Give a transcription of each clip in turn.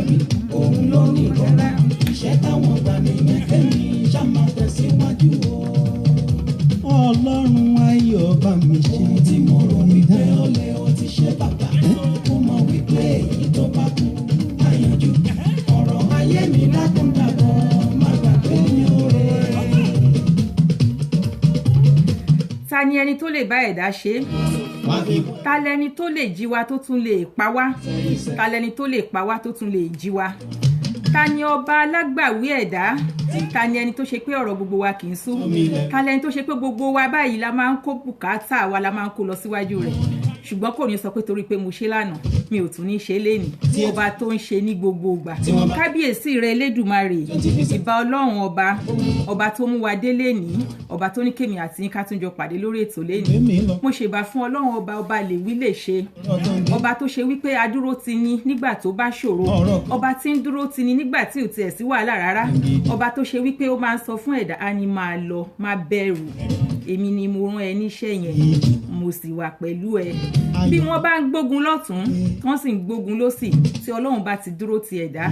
mi òun ló ní ìrora iṣẹ́ táwọn gbà nìyẹn kẹ́mi ṣàmà tẹ̀síwájú o. Ọlọ́run ayọ̀ bá mi ṣe tí mo rò wípé ọ̀lẹ ó ti ṣe bàbá mo mọ̀ wípé èyí tó bá kú àyànjú ọ̀rọ̀ ayé mi lákùndàbọ̀ má gbàgbé mi ò rẹ̀. Ta ni ẹni tó lè bá ẹ̀dá ṣe? Ta lẹni tó lè jí wa tó tún lè pa wá? Ta lẹni tó lè pa wá tó tún lè jí wa? Ta ni ọba alágbàwí ẹ̀dá? Ta ni ẹni tó ṣe pé ọ̀rọ̀ gbogbo wa kì í sú? Ta lẹni tó ṣe pé gbogbo wa báyìí la máa ń kó bùkátà wa la máa ń kó lọ síwájú rẹ̀? Ṣùgbọ́n kò ní sọ pé torí pé mo ṣe lánàá mi ò tún ní ṣe lénìí. Ọba tó ń ṣe ní gbogbo ìgbà. Kábíyèsí rẹ Elédùmarè, ìbà Ọlọ́run ọba tó mú wa dé lénìí, ọba tó ní kémi àti yín ká tún jọ pàdé lórí ètò lénìí. Mo ṣèbà fún Ọlọ́run ọba lè wí lè ṣe. Ọba tó ṣe wípé adúró ti ní nígbà tó bá ṣòro. Ọba tí ń dúró ti ní nígbà tí ò tiẹ̀ sí wàhálà rárá. Ọba tó ṣe wípé ó máa ń sọ fún ẹ̀dá á ní máa lọ má bẹ̀rù. Èmi ni mo rán ẹ níṣẹ́ yẹn, mo sì wà pẹ̀lú ẹ. Bí wọ́n bá ń gbógun lọ́tún wọ́n sì ń gbógun lósì, tí Ọlọ́run bá ti dúró ti ẹ̀dá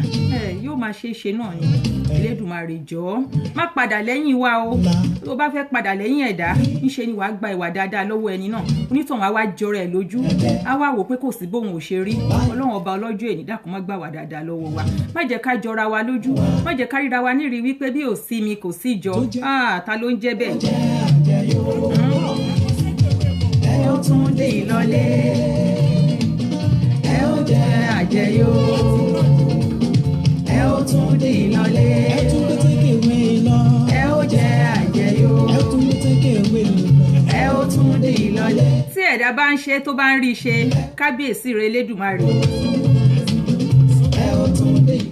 yóò máa ṣe é ṣe náà ni. Elédùmarè jọ̀ọ́ má padà lẹ́yìn wa o. Tó bá fẹ́ padà lẹ́yìn ẹ̀dá níṣe ni wàá gba ìwà dáadáa lọ́wọ́ ẹni náà. Onítọ̀hún á wá jọrọ ẹ̀ lójú, á wá wò pé kò sí bóun ò ṣe rí. Ọlọ́run ọba ọlọ́jọ́ èní dákun má gbà wá dáadáa lọ́wọ́ wa. Má jẹ́ ká jọra wa lójú, má jẹ́ ká ríra wa nírí wípé bí ò sí mi kò sí ìjọ. Ta ló ń jẹ́ bẹ́ẹ̀? Ẹ ó tún dé ìlọlé ẹ ó jẹ àjẹyó ẹ ó tún dé ìlọlé ẹ tún pétékèwé lọ ẹ ó jẹ àjẹyó ẹ tún pétékèwé lọ ẹ ó tún dé ìlọlé. Tí ẹ̀dá bá ń ṣe tó bá ń rí ṣe, kábíyèsí rẹ Elédùmarè.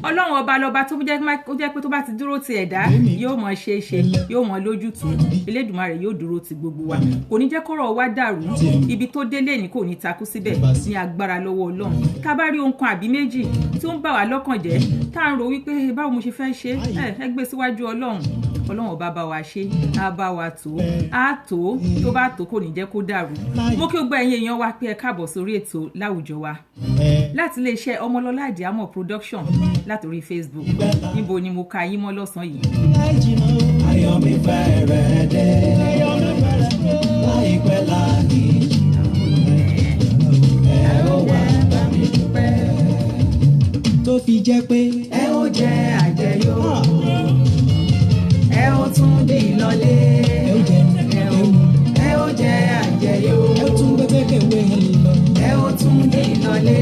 Ọlọ́run ọba lọba tó jẹ́ pé tó bá ti dúró ti ẹ̀dá yóò mọ ṣe é ṣe, yóò mọ lójútùú. Elédùmarè yóò dúró ti gbogbo wa, kò ní jẹ́ kọ́rọ̀ wa dàrú. Ibi tó délé ní kò ní takú síbẹ̀ ní agbára lọ́wọ́ Ọlọ́run. Ká bá rí ohun kan àbí méjì tí ó ń bà wá lọ́kàn jẹ́ tá à ń rò wípé báwo mo ṣe fẹ́ ṣe ẹ gbé síwájú Ọlọ́run. Ọlọ́run ọba bá wa ṣe, á bá wa tó, á tó bá tó kò ní jẹ́ kó dàrú. Mo kí gbogbo ẹ̀yin èèyàn wa pé ẹ káàbọ̀ sórí ètò láwùjọ wa láti iléeṣẹ́ Ọmọlọ́lá Àdìámọ̀ production látòrí Facebook. Níbo ni mo ka yín mọ́ lọ́sàn yìí? Ayọ̀ mi fẹ́rẹ̀ dé láìpẹ́ láàyè ẹ ó wá bá mi dúpẹ́. Tó fi jẹ́ pé ẹ ó jẹ àjẹyó ẹ ó tún dé ìlọlé ẹ ó jẹ àjẹyó ẹ ó tún pétékèwé lọ ẹ ó tún dé ìlọlé.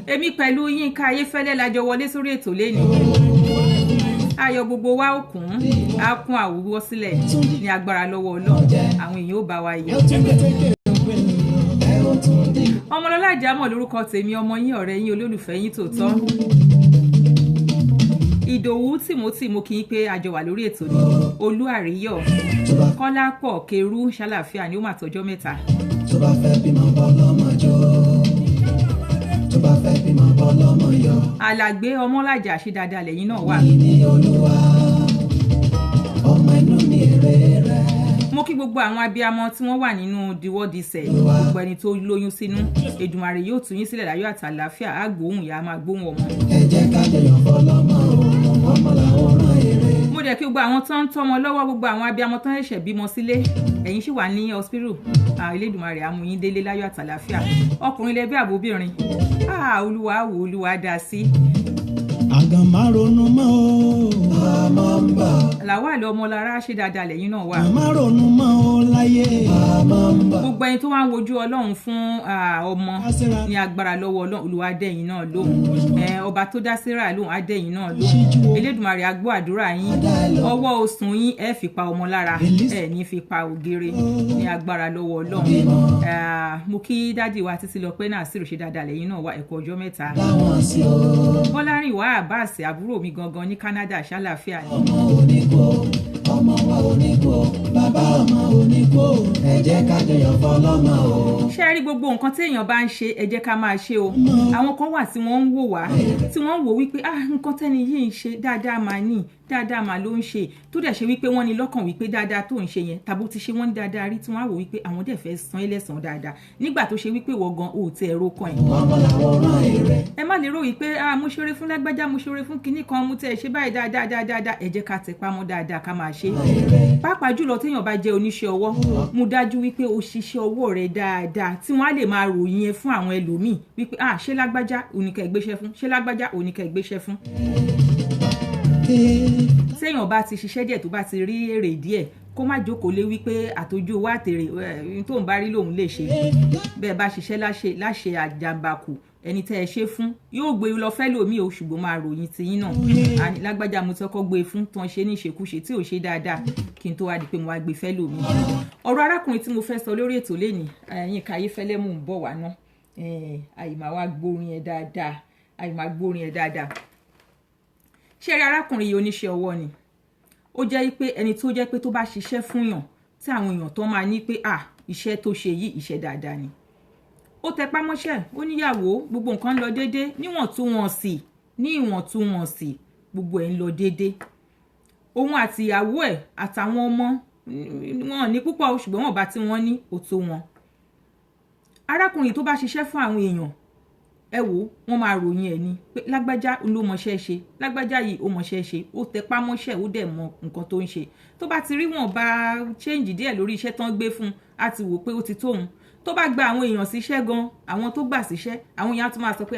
Èmi pẹ̀lú Yínká Ayéfẹ́lẹ́ la jọ wọlé sórí ètò lénìí. Ayọ̀ gbogbo wa ó kún, á kún àwùwọ́ sílẹ̀ ní agbára lọ́wọ́ Ọlọ́run. Àwọn èèyàn ó bá wa yọ̀. Ọmọlọ́lá Àdìámọ̀ lórúkọ tèmi, ọmọ yín, ọ̀rẹ́ yín, olólùfẹ́ yín tòótọ́. Ìdòwú Timothy mo kí yín pé a jọ wà lórí ètò ní Olú Àríyọ̀. Kọ́lápọ̀ Kerú ṣàlàfíà ni ó mà tọ́jọ́ mẹ́ta. Tó bá fẹ́ bímọ bọ́ lọ́mọ jọ. Tó bá fẹ́ bímọ bọ́ lọ́mọ yọ. Alàgbé Ọmọlájà ṣe dáadáa lẹ́yìn náà wà. Ní Olúwa ọmọ inú mi èrè rẹ̀. Mo kí gbogbo àwọn abiyamọ tí wọ́n wà nínú diwọ́disẹ̀, gbogbo ẹni tó lóyún sínú. Èdùmàrè yóò tú yín sílẹ̀ láyọ̀ àti àlàáfíà, á gbóhùn ìyá, máa gbóhùn ọmọ. Ẹ jẹ́ ká jẹyọ̀ fọlọ́mọ ọmọ làwọn rán èrè. Mo dẹ̀ kí gbogbo àwọn tó ń tọ́mọ lọ́wọ́, gbogbo àwọn abiyamọ tó ń ṣẹ̀ṣẹ̀ bímọ sílé, ẹ̀yin sì wà ní hospital. Elédùmarè á mú yín délé láyọ̀ àti àlàáfíà. Ọkùnrin lẹ bí àbóbìnrin. Olúwa wò, Olúwa dá sí. Àgàn má ronú mọ́ o. Àmọ́ ń bọ̀. Làwálì Ọmọlára ṣe dáadáa lẹ́yìn náà wà. Má ronú mọ́ o láyé. Àmọ́ ń bọ̀. Gbogbo ẹni tó wá ń wojú Ọlọ́run fún ọmọ ní agbára lọ́wọ́ Ọlọ́run, Olúwa dẹ̀yìn náà lóhùn. Ọba tó dá Sárà lóhùn á dẹ̀yìn náà lóhùn. Elédùmarè á gbọ́ àdúrà yín. Ọwọ́ osùn yín ẹ fi pa ọmọ lára, ẹ ní fi pa ògiri ní agbára lọ́wọ́ Ọlọ́run. Mo kí dádì wa Títí Lọpẹ́ náà sì rò ṣe dáadáa lẹ́yìn náà wà, ẹ kú ọjọ́ mẹ́ta. Bọ́lárìnwá Abbas àbúrò mi gangan ní Canada ṣàlàáfíà ni. Ọmọ oníkó, ọmọ wa oníkó, bàbá ọmọ oníkó, ẹ jẹ́ ká jẹyọ̀ fọlọ́mọ o. Ṣé rí gbogbo nǹkan tí èèyàn bá ń ṣe ẹ jẹ́ ká máa ṣe o. Àwọn kan wà tí wọ́n ń wò wá, tí wọ́n ń wò wípé nǹkan tẹ́ni yìí ń ṣe dáadáa máa ní dáadáa mà ló ń ṣe tó dẹ̀ ṣe wípé wọ́n ní lọ́kàn wípé dáadáa tó ń ṣe yẹn tàbó ti ṣe wọ́n ní dáadáa rí tí wọ́n á wò wípé àwọn dẹ̀ fẹ́ san ẹlẹ́sàn dáadáa nígbà tó ṣe wípé wọ́n gan ò tẹ ẹ̀rọ kan ẹ̀. ẹ má lè rò wípé mo ṣeré fún lágbájá mo ṣeré fún kinní kan mo tẹ̀ ṣe báyìí dáadáa ẹ jẹ́ ká tẹ̀ pamọ́ dáadáa ká máa ṣe. pàápàá jùlọ téèyàn bá jẹ́ oníṣẹ́ ọwọ́ mú dájú wípé o ṣiṣẹ́ ọwọ́ rẹ dáadáa tí wọ́n á lè máa ròyìn ẹ fún àwọn ẹlòmíì wípé ṣé lágbájá oníkẹ́ gbéṣẹ́ fún ṣé lágbájá oníkẹ́ gbéṣẹ́ fún. téèyàn bá ti ṣiṣẹ́ díẹ̀ tó bá ti rí èrè díẹ̀ kó má jókòó lé wípé àtọ́jú owó àtèrè tó ń bá rí lòun lè ṣe bẹ́ẹ̀ bá ṣiṣẹ́ láṣẹ àjàmbákù ẹni tẹ́ ẹ ṣe fún yóò gbé lọ fẹ́ lòmíì o ṣùgbọ́n máa ròyìn tiyín náà lágbájá mo tọ́kọ́ gbé fún tán ṣe ní ìṣekúṣe tí ò ṣe dáadáa kí n tó wá di pé mo wá gbé fẹ́ lòmíì. ọ̀rọ̀ arákùnrin tí mo fẹ́ sọ lórí ètò lénìí Yínká Ayéfẹ́lẹ́ mò ń bọ̀ wá ná àyìnbá wa gbórin ẹ̀ dáadáa ṣé rí arákùnrin yìí oníṣẹ́ ọwọ́ ni ó jẹ́ pé ẹni tó jẹ́ pé tó bá ṣiṣẹ́ fún yàn tí àwọn èèyàn tó máa ní pé iṣẹ́ tó ṣe yìí iṣẹ́ dáadáa ni ó tẹpá mọ́ṣẹ́ ó níyàwó gbogbo nǹkan ń lọ déédé níwọ̀ntúnwọ̀nsì gbogbo ẹ̀ ń lọ déédé òun àti ìyàwó ẹ̀ àtàwọn ọmọ wọn ní púpọ̀ ṣùgbọ́n wọn bá tí wọ́n ní ó tó wọn. arákùnrin tó bá ṣiṣẹ́ fún àwọn èèyàn ẹ wò wọ́n máa ròyìn ẹ̀ ni pé lágbájá ló mọṣẹ́ ṣe lágbájá yìí ó mọṣẹ́ ṣe ó tẹpá mọ́ṣẹ́ ó dẹ̀ mọ nǹkan tó ń ṣe tó bá ti rí wọn bá change díẹ̀ lórí iṣẹ́ tán gbé fún á ti wò pé ó ti tóun tó bá gba àwọn èèyàn síṣẹ́ gan àwọn tó gbà síṣẹ́ àwọn èèyàn á tún máa sọ pé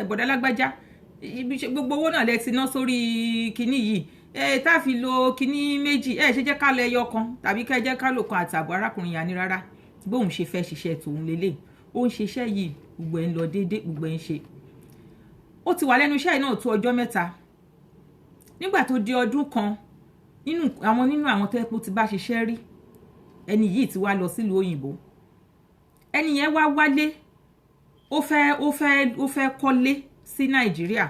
bọ̀dá lágbájá gbogbo owó náà lẹ ti ná sórí kinní yìí tá a fi lo kinní méjì ṣe jẹ́ ká lọ ẹyọ kan tàbí ká jẹ́ ká lò kan àtààbọ̀ arákùnrin yà ní rárá bóun ṣe fẹ́ ṣiṣẹ́ tòun lélẹ̀ ó ń ṣiṣẹ́ yìí gbogbo ẹ̀ ń lọ déédé gbogbo ẹ̀ ń ṣe ó ti wà lẹ́nu iṣẹ́ yìí náà tó ọjọ́ mẹ́ta nígbà tó di ọdún kan nínú àwọn tó yẹ pé ó ti bá ṣiṣẹ́ rí ẹni yìí ti wá lọ sílùú òyìnbó ẹni yẹn wá wálé ó fẹ́ kọ́lé sí Nàìjíríà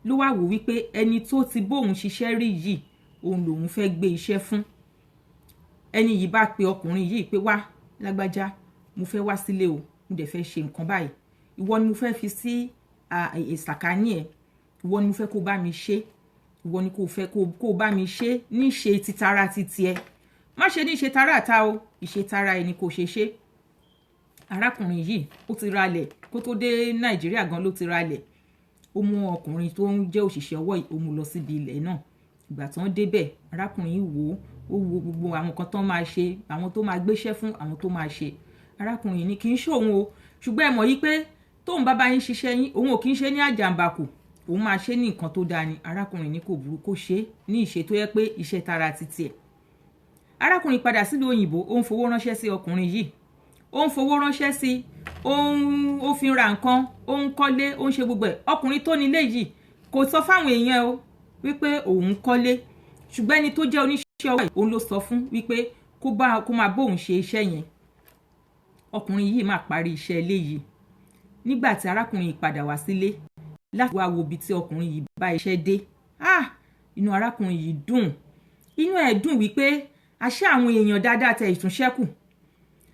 ló wá wò wípé ẹni tó ti bóun ṣiṣẹ́ rí yìí òun lòun fẹ́ gbé iṣẹ́ fún ẹni yìí bá pe ọkùnrin yìí pé wá lágbájá mo fẹ́ wá sílé o mo dẹ̀ fẹ́ ṣe nǹkan báyìí ìwọ ni mo fẹ́ fi sí ìsàkání ẹ̀ ìwọ ni mo fẹ́ kó bá mi ṣe ìwọ ni kò fẹ́ kó bá mi ṣe ní ṣe titara titi ẹ má ṣe ní ṣe tara ta o ìṣe tara ẹ ni kò ṣe ṣe. arákùnrin yìí ó ti ralẹ̀ kó tó dé Nàìjíríà gan ló ti ralẹ̀ ó mú ọkùnrin tó ń jẹ́ òṣìṣẹ́ ọwọ́ yìí ó mú lọ síbi ilẹ̀ náà ìgbà tó ń débẹ̀ arákùnrin yìí wò ó wo gbogbo àwọn kan tó máa ṣe àwọn tó máa gbéṣẹ́ fún àwọn tó máa ṣe arákùnrin yìí ni kì í ṣòun o ṣùgbọ́n ẹ mọ̀ yí pé tóun bá bá yín ṣiṣẹ́ yín òun ò kì í ṣe ní àjàmbákù òun máa ṣe ní nǹkan tó dáa ni arákùnrin ní kò burú kó ṣe ní ìṣe tó yẹ pé iṣẹ́ tara titi ẹ̀. arákùnrin padà sílùú òyìnbó ó ń fowó ránṣẹ́ sí ọkùnrin yìí ó ń fowó ránṣẹ́ sí ó fi ra nǹkan ó ń kọ́lé ó ń ṣe gbogbo ẹ̀ ọkùnrin tó nílé yìí kò sọ fáwọn èèyàn o wípé òun kọ́lé ṣùgbọ́n ẹni tó jẹ́ oníṣẹ́ ọwọ́ òun ló sọ fún wípé kó máa bóun ṣe iṣẹ́ yẹn ọkùnrin yìí máa parí iṣẹ́ ilé yìí nígbà tí arákùnrin yìí padà wá sílé láti wá wo ibi tí ọkùnrin yìí bá iṣẹ́ dé inú arákùnrin yìí dùn inú ẹ̀ dùn wípé àṣé àwọn èèyàn dáadáa tẹ ìtúnṣẹ́kù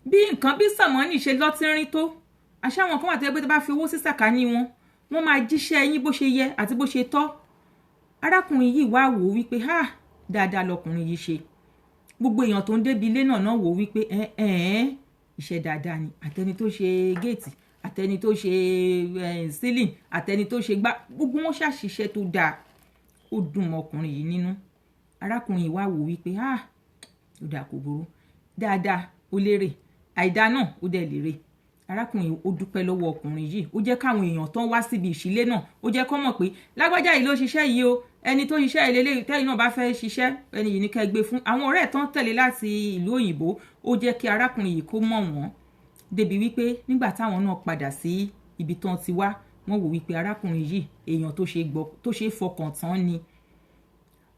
bí nǹkan bí sàmọ́nì ṣe lọ́tínrín tó àṣé àwọn kan wà tẹ́lẹ̀ pé tó bá fi owó sí sàkání wọ́n máa jíṣẹ́ yín bó ṣe yẹ àti bó ṣe tọ́ arákùnrin yìí wá wò wípé dáadáa lọkùnrin yìí ṣe gbogbo èèyàn tó ń débi ilé náà wò wípé iṣẹ́ dáadáa ni àtẹni tó ṣe géètì àtẹni tó ṣe sílìn àtẹni tó ṣe gbá gbogbo wọn ṣàṣìṣe tó dáa ó dùn mọ́ ọkùnrin yìí nínú arákùnrin yìí wá wò wípé ó dáa kò burú dáadáa ó lérè àìdá náà ó dẹ̀ lérè arákùnrin yìí ó dúpẹ́ lọ́wọ́ ọkùnrin yìí ó jẹ́ káwọn èèyàn tán wá síbi ìṣílé náà ó jẹ́ kó mọ̀ pé lágbájá yìí ló ṣiṣẹ́ yìí o ẹni tó ṣiṣẹ́ ìlélẹ́yìí tẹ́yìn náà bá fẹ́ ṣiṣẹ́ ẹni yìí ní ká gbé fún àwọn ọ̀rẹ́ tán tẹ̀lé láti ìlú òyìnbó ó jẹ́ kí arákùnrin yìí kó mọ̀ wọ́n débi wípé nígbà táwọn náà padà sí ibi tán ti wá wọ́n wò wípé arákùnrin yìí èèyàn tó ṣe fọkàn tán ni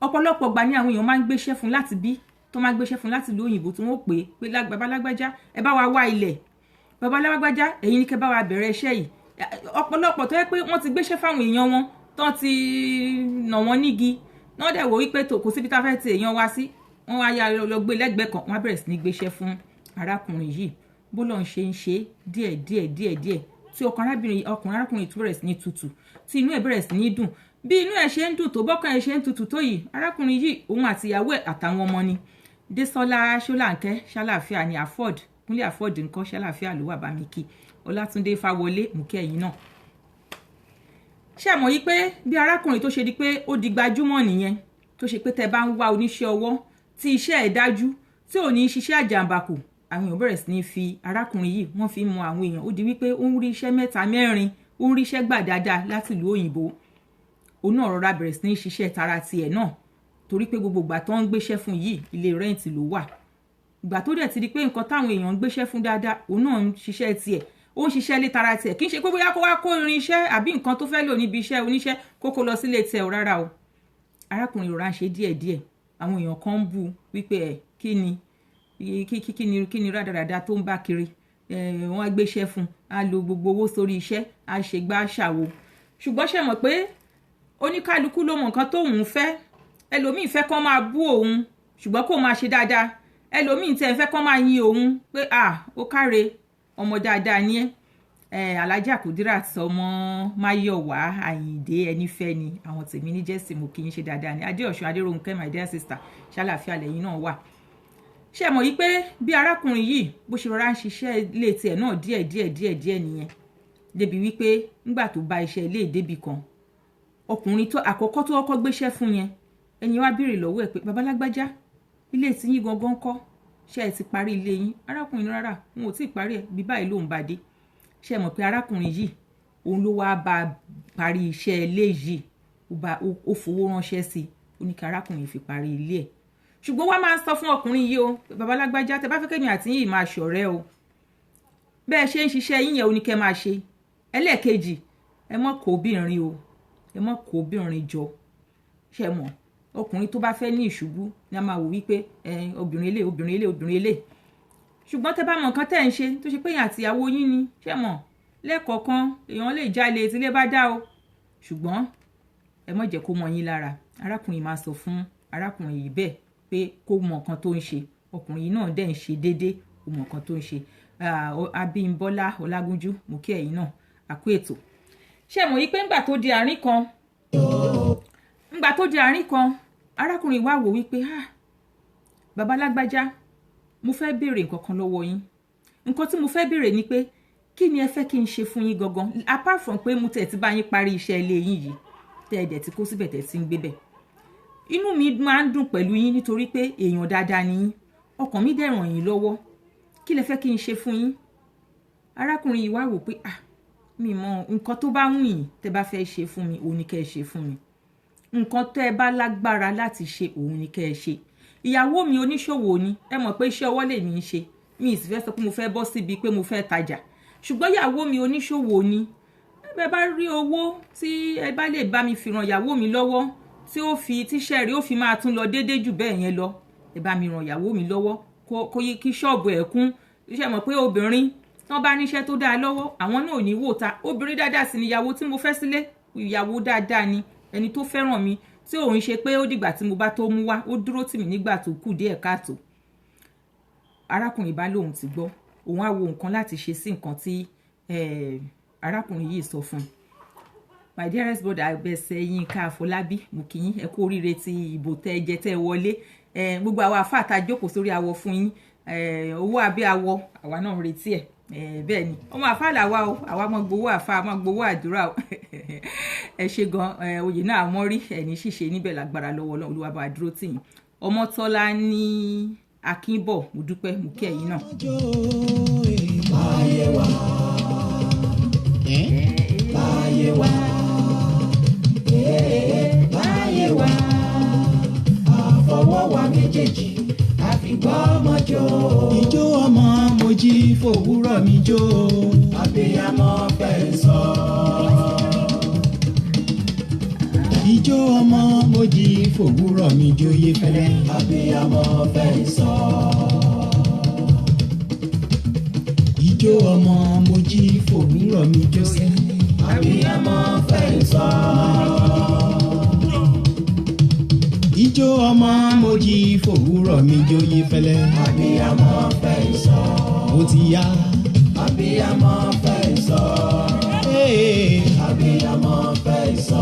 ọ̀pọ̀lọpọ̀ gbà ní àwọn èèyàn máa ń gbéṣẹ́ fún láti bí tó máa ń gbéṣẹ́ fún láti ìlú òyìnbó tí wọ́n pè pé bàbá lágbájá ẹ bá wa wá ilẹ̀ bàbá lágbájá ẹ̀yin ní kẹ́ bá wa bẹ̀rẹ̀ iṣẹ́ yìí ọ̀pọ̀lọpọ̀ tó yẹ pé wọ́n ti gbéṣẹ́ fáwọn èèyàn wọn tán ti nà wọ́n nígi náà dẹ̀ wò wípé kò síbi tá a fẹ́ ti èèyàn wá sí wọ́n wá yá lọ gbé lẹ́gbẹ̀ẹ́ kan wọ́n á bẹ̀rẹ̀ sí ní gbéṣẹ́ fún arákùnrin yìí bó lọ́n ṣe ń ṣe díẹ̀ tí ọkàn arákùnrin tó bẹ̀rẹ̀ sí ní tutù tí inú ẹ̀ bẹ̀rẹ̀ sí ní dùn bí inú ẹ̀ ṣe ń dùn tó bọ́kàn ẹ̀ ṣe ń tutù tó yìí arákùnrin yìí òun àti ìyàwó ẹ̀ àtàwọn ọmọ ni Désọlá Ṣọláńkẹ́ ṣàlàáfíà ní Afọ́d Kúnlé Afọ́d nǹkan ṣàlàáfíà ló wà bá mi kí Ọlátúndé Fáwọlé mú kí ẹ̀yin náà. ṣé mọ̀ yí pé bí arákùnrin tó ṣe di pé ó di gbajúmọ̀ nìyẹn tó ṣe pé tẹ́ bá ń wá oníṣẹ́ ọwọ́ tí iṣẹ́ ẹ̀ dájú tí ò ní ṣiṣẹ́ àjàǹbàkù àwọn èèyàn bẹ̀rẹ̀ sí ní fi arákùnrin yìí wọ́n fi mọ àwọn èèyàn ó di wípé ó ń rí iṣẹ́ 3 4 ó ń rí iṣẹ́ gbà dáadáa láti ìlú òyìnbó òun náà rọra bẹ̀rẹ̀ sí ní ṣiṣẹ́ tara tiẹ̀ náà torí pé gbogbo ìgbà tó ń gbéṣẹ́ fún yìí ilé rẹ́ǹtì ló wà ìgbà tó dẹ̀ ti di pé nǹkan táwọn èèyàn ń gbéṣẹ́ fún dáadáa òun náà ń ṣiṣẹ́ tiẹ̀ ó ń ṣiṣẹ́ lé tara tiẹ̀ kì í ṣe pé bóyá kó wá kó irin iṣẹ́ àbí nǹkan tó fẹ́ lò níbi iṣẹ́ oníṣẹ́ kókó lọ sílé tiẹ̀ rárá o arákùnrin rọra ń ṣe díẹ̀díẹ̀ àwọn èèyàn kan ń bú wípé kí ni rádaràda tó ń bá kiri wọ́n á gbéṣẹ́ fún á lo gbogbo owó sórí iṣẹ́ á ṣe gbá ṣàwo ṣùgbọ́n ṣe mọ̀ pé oníkálukú ló mọ nǹkan tóun fẹ́ ẹlòmíì fẹ́ kán máa bú òun ṣùgbọ́n kó máa ṣe dáadáa ẹlòmíì tẹ́ fẹ́ kán máa yin òun pé ó káre ọmọ dáadáa ni ẹ́ Alájà Kudirat ọmọ Máyọ̀wá Àyìndé Ẹnífẹ́ni àwọn tèmi ní jẹ́sì mo kì í ṣe dáadáa ni Adéọ̀ṣun Adérónkẹ́ my dear sister ṣàlàáfíà lẹ́yìn náà wà. ṣé mọ̀ yìí pé bí arákùnrin yìí bó ṣe rọra ń ṣiṣẹ́ ilé tiẹ̀ náà díẹ̀ nìyẹn débi wípé nígbà tó bá iṣẹ́ ilé ìdébì kan ọkùnrin tó àkọ́kọ́ tó kọ́kọ́ gbéṣẹ́ fún yẹn ẹ̀yin wá béèrè lọ́wọ́ ẹ̀ pé babalágbájá ilé tí yín gangan kọ́ ṣé ẹ ti parí ilé yín arákùnrin rárá wọn ò tí ì parí ẹ̀ bí báyìí lòun bá dé ṣé mọ̀ pé arákùnrin yìí òun ló wá bá parí iṣẹ́ ilé yìí ó fowó ránṣẹ́ sí i ó ní kí arákùnrin fi parí ilé ẹ̀ ṣùgbọ́n wá máa ń sọ fún ọkùnrin yìí o babalágbájá tẹ bá fẹ́ kémi àti yìí máa ṣọ̀rẹ́ o bẹ́ẹ̀ ṣe ń ṣiṣẹ́ yín yẹn ó ní kẹ́ máa ṣe ẹlẹ́ẹ̀kejì ẹ mọ́ kó obìnrin o ẹ mọ́ kó obìnrin jọ ṣe mọ̀ ọkùnrin tó bá fẹ́ ní ìṣubú ni a máa wò wípé obìnrin ilé ṣùgbọ́n tẹ bá mọ nǹkan tẹ́ ń ṣe tó ṣe pé èèyàn àtìyàwó yín ni ṣe mọ̀ lẹ́ẹ̀kọ̀ọ̀kan èèyàn lè jalè tílé bá dá o ṣùgbọ́n ẹ mọ̀ jẹ́ kó mọ yín lára arákùnrin máa sọ fún arákùnrin yìí bẹ́ẹ̀ pé kó mọ nǹkan tó ń ṣe ọkùnrin yìí náà dẹ̀ ń ṣe déédéé ó mọ nǹkan tó ń ṣe Abímbọ́lá Ọlágúnjú mo kí ẹ̀yin náà àkú ètò ṣé mọ̀ yí pé ńgbà tó di àárín kan arákùnrin wá wò wípé babalágbájá mo fẹ́ béèrè nǹkan kan lọ́wọ́ yín nǹkan tí mo fẹ́ béèrè ni pé kí ni ẹ fẹ́ kí n ṣe fún yín gangan apart from pé mo tẹ̀ ti bá yín parí iṣẹ́ ilé yín yìí tẹ́ ẹ̀ dẹ̀ ti kó síbẹ̀ tẹ̀ ti ń gbé bẹ̀ inú mi máa ń dùn pẹ̀lú yín nítorí pé èèyàn dáadáa ni yín ọkàn mi dẹ̀ ràn yín lọ́wọ́ kí lẹ fẹ́ kí n ṣe fún yín arákùnrin yìí wá wò pé mi mọ nǹkan tó bá wù yín tẹ́ bá fẹ́ ṣe fún mi òun ni kẹ́ ẹ ṣe fún mi nǹkan tẹ́ ẹ bá lágbára láti ṣe òun ni kẹ́ ẹ ṣe ìyàwó mi oníṣòwò ni ẹ mọ̀ pé iṣẹ́ ọwọ́ lè ní í ṣe mi ì sì fẹ́ sọ pé mo fẹ́ bọ́ síbi pé mo fẹ́ tajà ṣùgbọ́n ìyàwó mi oníṣòwò ni ẹ bá rí owó tí ẹ bá lè bá mi fi ràn ìyàwó mi lọ́wọ́ tí ó fi tíṣẹ́ rí ó fi máa tún lọ déédéé jù bẹ́ẹ̀ yẹn lọ ẹ bá mi ràn ìyàwó mi lọ́wọ́ kó yí kí ṣọ́ọ̀bù ẹ̀ kún iṣẹ́ mọ̀ pé obìnrin tán bá níṣẹ́ tó dáa lọ́wọ́ àwọn náà ò ní wò ta obìnrin dáadáa sì ni ìyàwó tí mo fẹ́ sílé ìyàwó dáadáa ni ẹni tó fẹ́ràn mi tí òun ṣe pé ó dìgbà tí mo bá tó mú wá ó dúró tì mí nígbà tó kù díẹ̀ káàtó arákùnrin bá lóun ti gbọ́ òun á wo nǹkan láti ṣe sí nǹkan tí arákùnrin yìí sọ fún un my dearest brother Abẹ́sẹ̀ Yínká Afọlábí mo kí yín ẹ kú oríire ti ìbò tẹ́ ẹ jẹ tẹ́ ẹ wọlé gbogbo àwa àfáà tá jókòó sórí awọ fún yín owó abẹ́ awọ àwa náà ń retí ẹ̀ bẹ́ẹ̀ ni ọmọ àfáà làwa o àwa mọ gbowó àfáà mọ gbowó àdúrà o ẹ ṣe gan oyè náà mọ́ rí ẹni ṣíṣe níbẹ̀ lágbára lọ́wọ́ Ọlọ́run Olúwa bá dúró tì yín Ọmọ́tọ́lá ní Akínbọ̀ mo dúpẹ́ mo kí ẹ̀yin náà. láyé wa àfọwọ́wà méjèèjì àfìgbọ́ ọmọ jó. Ijó ọmọ Mojí fòwúrọ̀ mi jó. Abiyamọ fẹ́ sọ. Ijó ọmọ Mojí fòwúrọ̀ mi jó yé fẹ́lẹ́. Abiyamọ fẹ́ sọ. Ijó ọmọ Mojí fòwúrọ̀ mi jó sẹ́. Abiyamọ fẹ́ sọ. Ijó ọmọ Mojí fòwúrọ̀ mi jó yé fẹ́lẹ́. Abiyamọ fẹ́ sọ. Ó ti yá. Abiyamọ fẹ́ sọ. Abiyamọ fẹ́ sọ.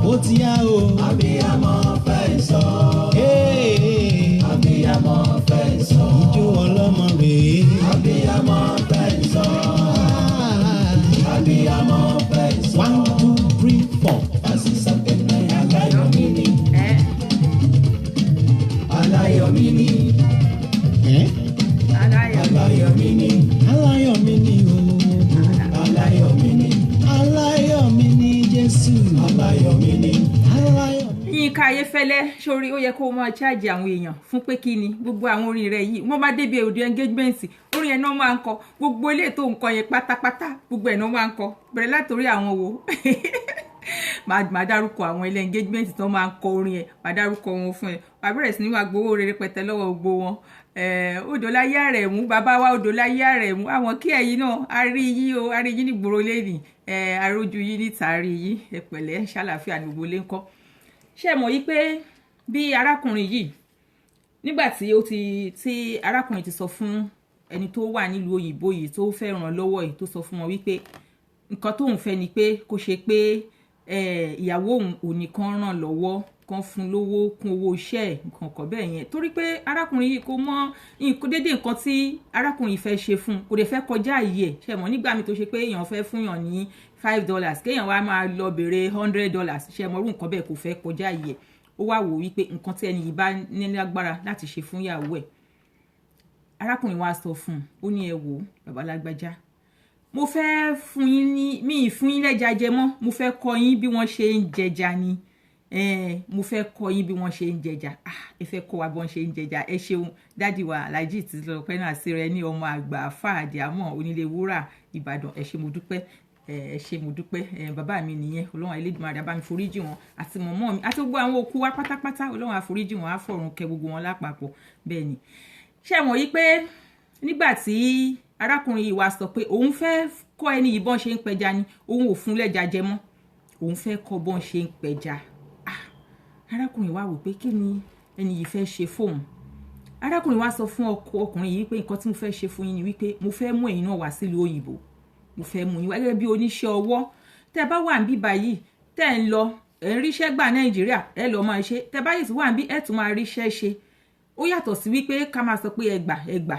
ó ti yá o. Abiyamọ fẹ́ sọ. Abiyamọ fẹ́ sọ. Ijó ọlọ́mọ rèé. Abiyamọ fẹ́ sọ. Abiyamọ fẹ́ sọ. 1, 2, 3, 4. Àṣìṣàkẹ́ náà aláyọ̀ mi ni. Aláyọ̀ mi ni. Aláyọ̀ mi ni. Aláyọ̀ mi ni o. Aláyọ̀ mi ni. Aláyọ̀ mi ni Jésù. Aláyọ̀ mi ni. Aláyọ̀ mi ni. Yínká Ayéfẹ́lẹ́ sórí ó yẹ kó máa ṣáàjì àwọn èèyàn fún pé kí ni gbogbo àwọn orin rẹ̀ yìí wọ́n máa débi òde engagement orin yẹn náà máa ń kọ gbogbo ilé tó ń kọ yẹn pátápátá gbogbo ẹ̀ náà máa ń kọ bẹ̀rẹ̀ látòrí àwọn wo màá dárúkọ àwọn ilé engagement tó máa ń kọ orin yẹn màá dárúkọ wọn fún ẹ wàá bẹ̀rẹ̀ sí ní wàá gbowó rere pẹ̀tẹ́ lọ́wọ́ gbogbo wọn Odòláyé Àrẹ̀mú bàbá wa Odòláyé Àrẹ̀mú àwọn kí ẹ̀yin náà a rí yín ní gbòòrò lẹ́nìí arójú yín níta rí yín ẹ pẹ̀lẹ́ ṣàlàáfíà ní gbogbo lé ńkọ́ ṣé mọ̀ yí pé bí arákùnrin yìí nígbà tí arákùnrin ti sọ fún ẹni tó wà nílùú òyìnbó yìí tó fẹ́ ràn lọ́wọ́ yìí tó sọ fún wọn wípé nǹkan tóun fẹ́ ni pé kó ṣe pé ìyàwó òun ò nìkan ràn lọ́wọ́ kan fún lówó kún owó iṣẹ́ nǹkan kan bẹ́ẹ̀ yẹn torí pé arákùnrin yìí kò mọ dédé nǹkan tí arákùnrin yìí fẹ́ ṣe fún kò dẹ̀ fẹ́ kọjá yìí ẹ̀ ṣe mọ̀ nígbà mi tó ṣe pé èèyàn fẹ́ fúnyàn ní $5 kéèyàn wá máa lọ béèrè $100 ṣe mọ̀ irú nǹkan bẹ́ẹ̀ kò fẹ́ kọjá yìí ẹ̀ ó wá wò wípé nǹkan tí ẹni yìí bá ní lágbára láti ṣe fún ìyàwó ẹ̀ arákùnrin wa sọ fún un ó ní ẹ wò bàbá lágbájá mo fẹ́ fún yín ní mi ì fún yín lẹ́ja jẹ mọ́ mo fẹ́ kọ́ yín bí wọ́n ṣe ń jẹja ni mo fẹ́ kọ́ yín bí wọ́n ṣe ń jẹja ẹ fẹ́ kọ́ wa bí wọ́n ṣe ń jẹja ẹ ṣeun dádì wa Alhaji tí lọ pẹ́ náà sí rẹ ní ọmọ àgbà fàdí àmọ́ onílé wúrà Ìbàdàn ẹ ṣé mo dúpẹ́ ẹ ṣé mo dúpẹ́ bàbá mi nìyẹn Ọlọ́run Elédùmarè á bá mi foríjì wọn àti mọ̀mọ́ mi àti gbogbo àwọn òkú wa pátápátá Ọlọ́run á foríjì wọn á fọ̀run kẹ́ gbogbo wọn lápapọ̀ bẹ́ẹ̀ ni ṣé mọ̀ yí pé nígbà tí arákùnrin yìí wá sọ pé òun fẹ́ kọ́ ẹni yìí bọ́n ṣe ń pẹja ni òun ò fún lẹ́ja jẹ mọ́ òun fẹ́ kọ́ bọ́n ṣe ń pẹja arákùnrin wá wò pé kí ni ẹni yìí fẹ́ ṣe fóun arákùnrin wá sọ fún ọkùnrin yìí pé nǹkan tí mo fẹ́ ṣe fún yín ni wípé mo fẹ́ mú ẹ̀yin náà wá sílùú òyìnbó mo fẹ́ mú yín wá gẹ́gẹ́ bí oníṣẹ́ ọwọ́ tẹ́ bá wà níbí báyìí tẹ́ ń lọ ẹ̀ ń ríṣẹ́ gbà Nàìjíríà ẹ lọ máa ṣe tẹ́ bá yìí tún wà níbí ẹ tún máa ríṣẹ́ ṣe ó yàtọ̀ sí wípé ká máa sọ pé ẹgbà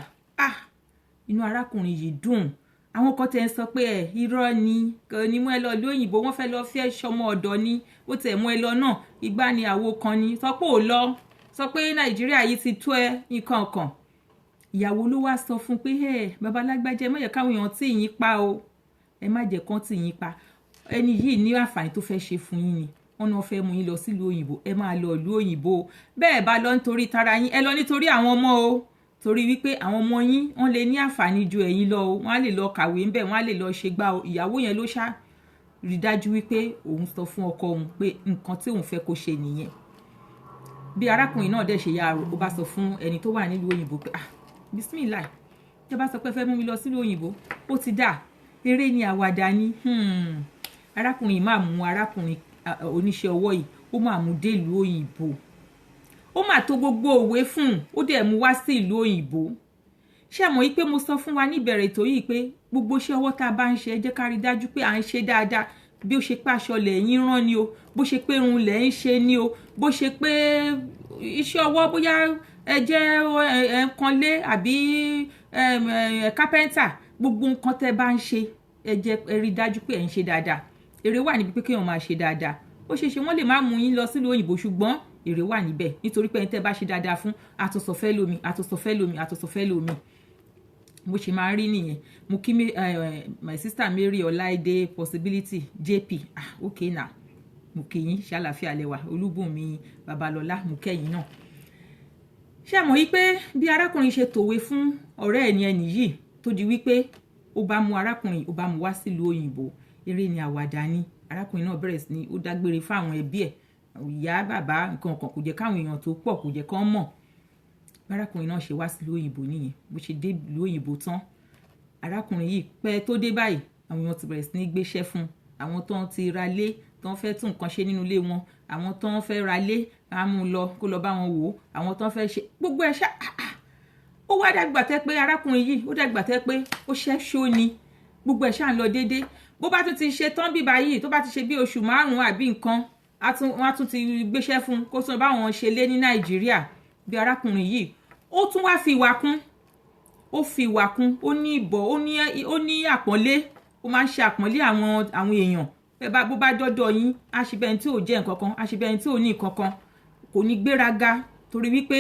inú arákùnrin yìí dùn àwọn kan tẹ́ ń sọ pé irọ́ ni kò ní mú ẹ lọ lóyìnbó wọ́n fẹ́ lọ fẹ́ ṣọmọ ọ̀dọ̀ ni ó tẹ̀ mú ẹ lọ náà ìgbà ni àwo kan ni sọ pé ò lọ sọ pé Nàìjíríà yìí ti tó ẹ nǹkan kan ìyàwó ló wá sọ fún pé bàbá lágbájá ẹ má jẹ́ káwọn èèyàn tì yín pa o ẹ má jẹ́ kán tì yín pa ẹni yìí ní àǹfààní tó fẹ́ ṣe fún yín ni wọ́n náà fẹ́ mú yín lọ sílùú òyìnbó ẹ máa lọ ìlú òyìnbó bẹ́ẹ̀ bá lọ nítorí tara yín ẹ lọ nítorí àwọn ọmọ o torí wípé àwọn ọmọ yín wọ́n lè ní àǹfààní ju ẹ̀yin lọ o wọ́n á lè lọ kàwé ńbẹ̀ wọ́n á lè lọ ṣe gbá o ìyàwó yẹn ló ṣá rí dájú wípé òun sọ fún ọkọ òun pé nǹkan tí òun fẹ́ kó ṣe nìyẹn bí arákùnrin náà dẹ̀ ṣe yá ó bá sọ fún ẹni tó wà nílùú òyìnbó pé bismillah tẹ́ bá sọ pé fẹ́ mú mi lọ sílùú òyìnbó ó ti dà eré ni àwàdà ni arákùnrin máa mú arákùnrin oníṣẹ́ ọwọ́ yìí ó máa mú dé ìlú òyìnbó ó máa tó gbogbo òwe fún ó dẹ̀ mú wá sí ìlú òyìnbó ṣé mọ̀ yìí pé mo sọ fún wa níbẹ̀rẹ̀ ètò yìí pé gbogbo iṣẹ́ ọwọ́ tá a bá ń ṣe ẹ jẹ́ ká rí dájú pé à ń ṣe dáadáa bí ó ṣe pé aṣọ lẹ́yìn rán ni o bó ṣe pé irun lẹ́ ń ṣe ni o bó ṣe pé iṣẹ́ ọwọ́ bóyá ẹ jẹ́ ẹ̀ǹkanlé àbí kápẹ́ńtà gbogbo nǹkan tẹ́ bá ń ṣe ẹ jẹ́ ẹ rí dájú pé ẹ̀ ń ṣe dáadáa èrè wà níbi pé kéèyàn máa ṣe dáadáa ó ṣe wọ́n lè má mú yín lọ sílùú òyìnbó ṣùgbọ́n èrè wà níbẹ̀ nítorí pé ẹni tẹ́ bá ṣe dáadáa fún àtọ̀sọ̀fẹ́ lómi bó ṣe máa ń rí nìyẹn mo kí my sister Mary Ọláìdé possibility JP okay na mo kí yín ṣàlàfíà lẹ́wà Olúbùnmi Babalọ́lá mo kẹ́yìn náà ṣé mọ̀ yí pé bí arákùnrin ṣe tòwe fún ọ̀rẹ́ ẹni yìí tó di wípé ó bá mú arákùnrin ó bá mú wá sílùú òyìnbó eré ni àwàdà ni arákùnrin náà bẹ̀rẹ̀ sí ní ó dágbére fáwọn ẹbí ẹ̀ ìyá bàbá nǹkan kan kò jẹ́ káwọn èèyàn tó pọ̀ kò jẹ́ kán mọ̀ arákùnrin náà ṣe wá sílùú òyìnbó nìyẹn bó ṣe dé ìlú òyìnbó tán arákùnrin yìí pẹ́ tó dé báyìí àwọn èèyàn ti bẹ̀rẹ̀ sí ní gbéṣẹ́ fún àwọn tó ń ti ra lé tó ń fẹ́ tún nǹkan ṣe nínú ilé wọn àwọn tó ń fẹ́ ra lé á mú lọ kó lọ bá wọn wò ó àwọn tó ń fẹ́ ṣe gbogbo ẹ̀ ṣá ó wá dàgbà tẹ́ pé arákùnrin yìí ó dàgbà tẹ́ pé ó ṣẹ́ṣó ni gbogbo ẹ̀ ṣá ń lọ déédéé bó bá tún ti ṣe tán bí báyìí tó bá ti ṣe bí oṣù 5 àbí nǹkan wọ́n á tún ti gbéṣẹ́ fún kó tún báwọn ṣe lé ní Nàìjíríà bí arákùnrin yìí ó tún wá fi ìwà kún ó ní ìbọ̀ ó ní àpọ́nlé ó máa ń ṣe àpọ́nlé àwọn èèyàn bó bá dọ́dọ̀ yín á ṣe bẹ́ẹ̀ tí ò jẹ́ nǹkan kan á ṣe bẹ́ẹ̀ tí ò ní nǹkan kan kò ní gbéraga torí wípé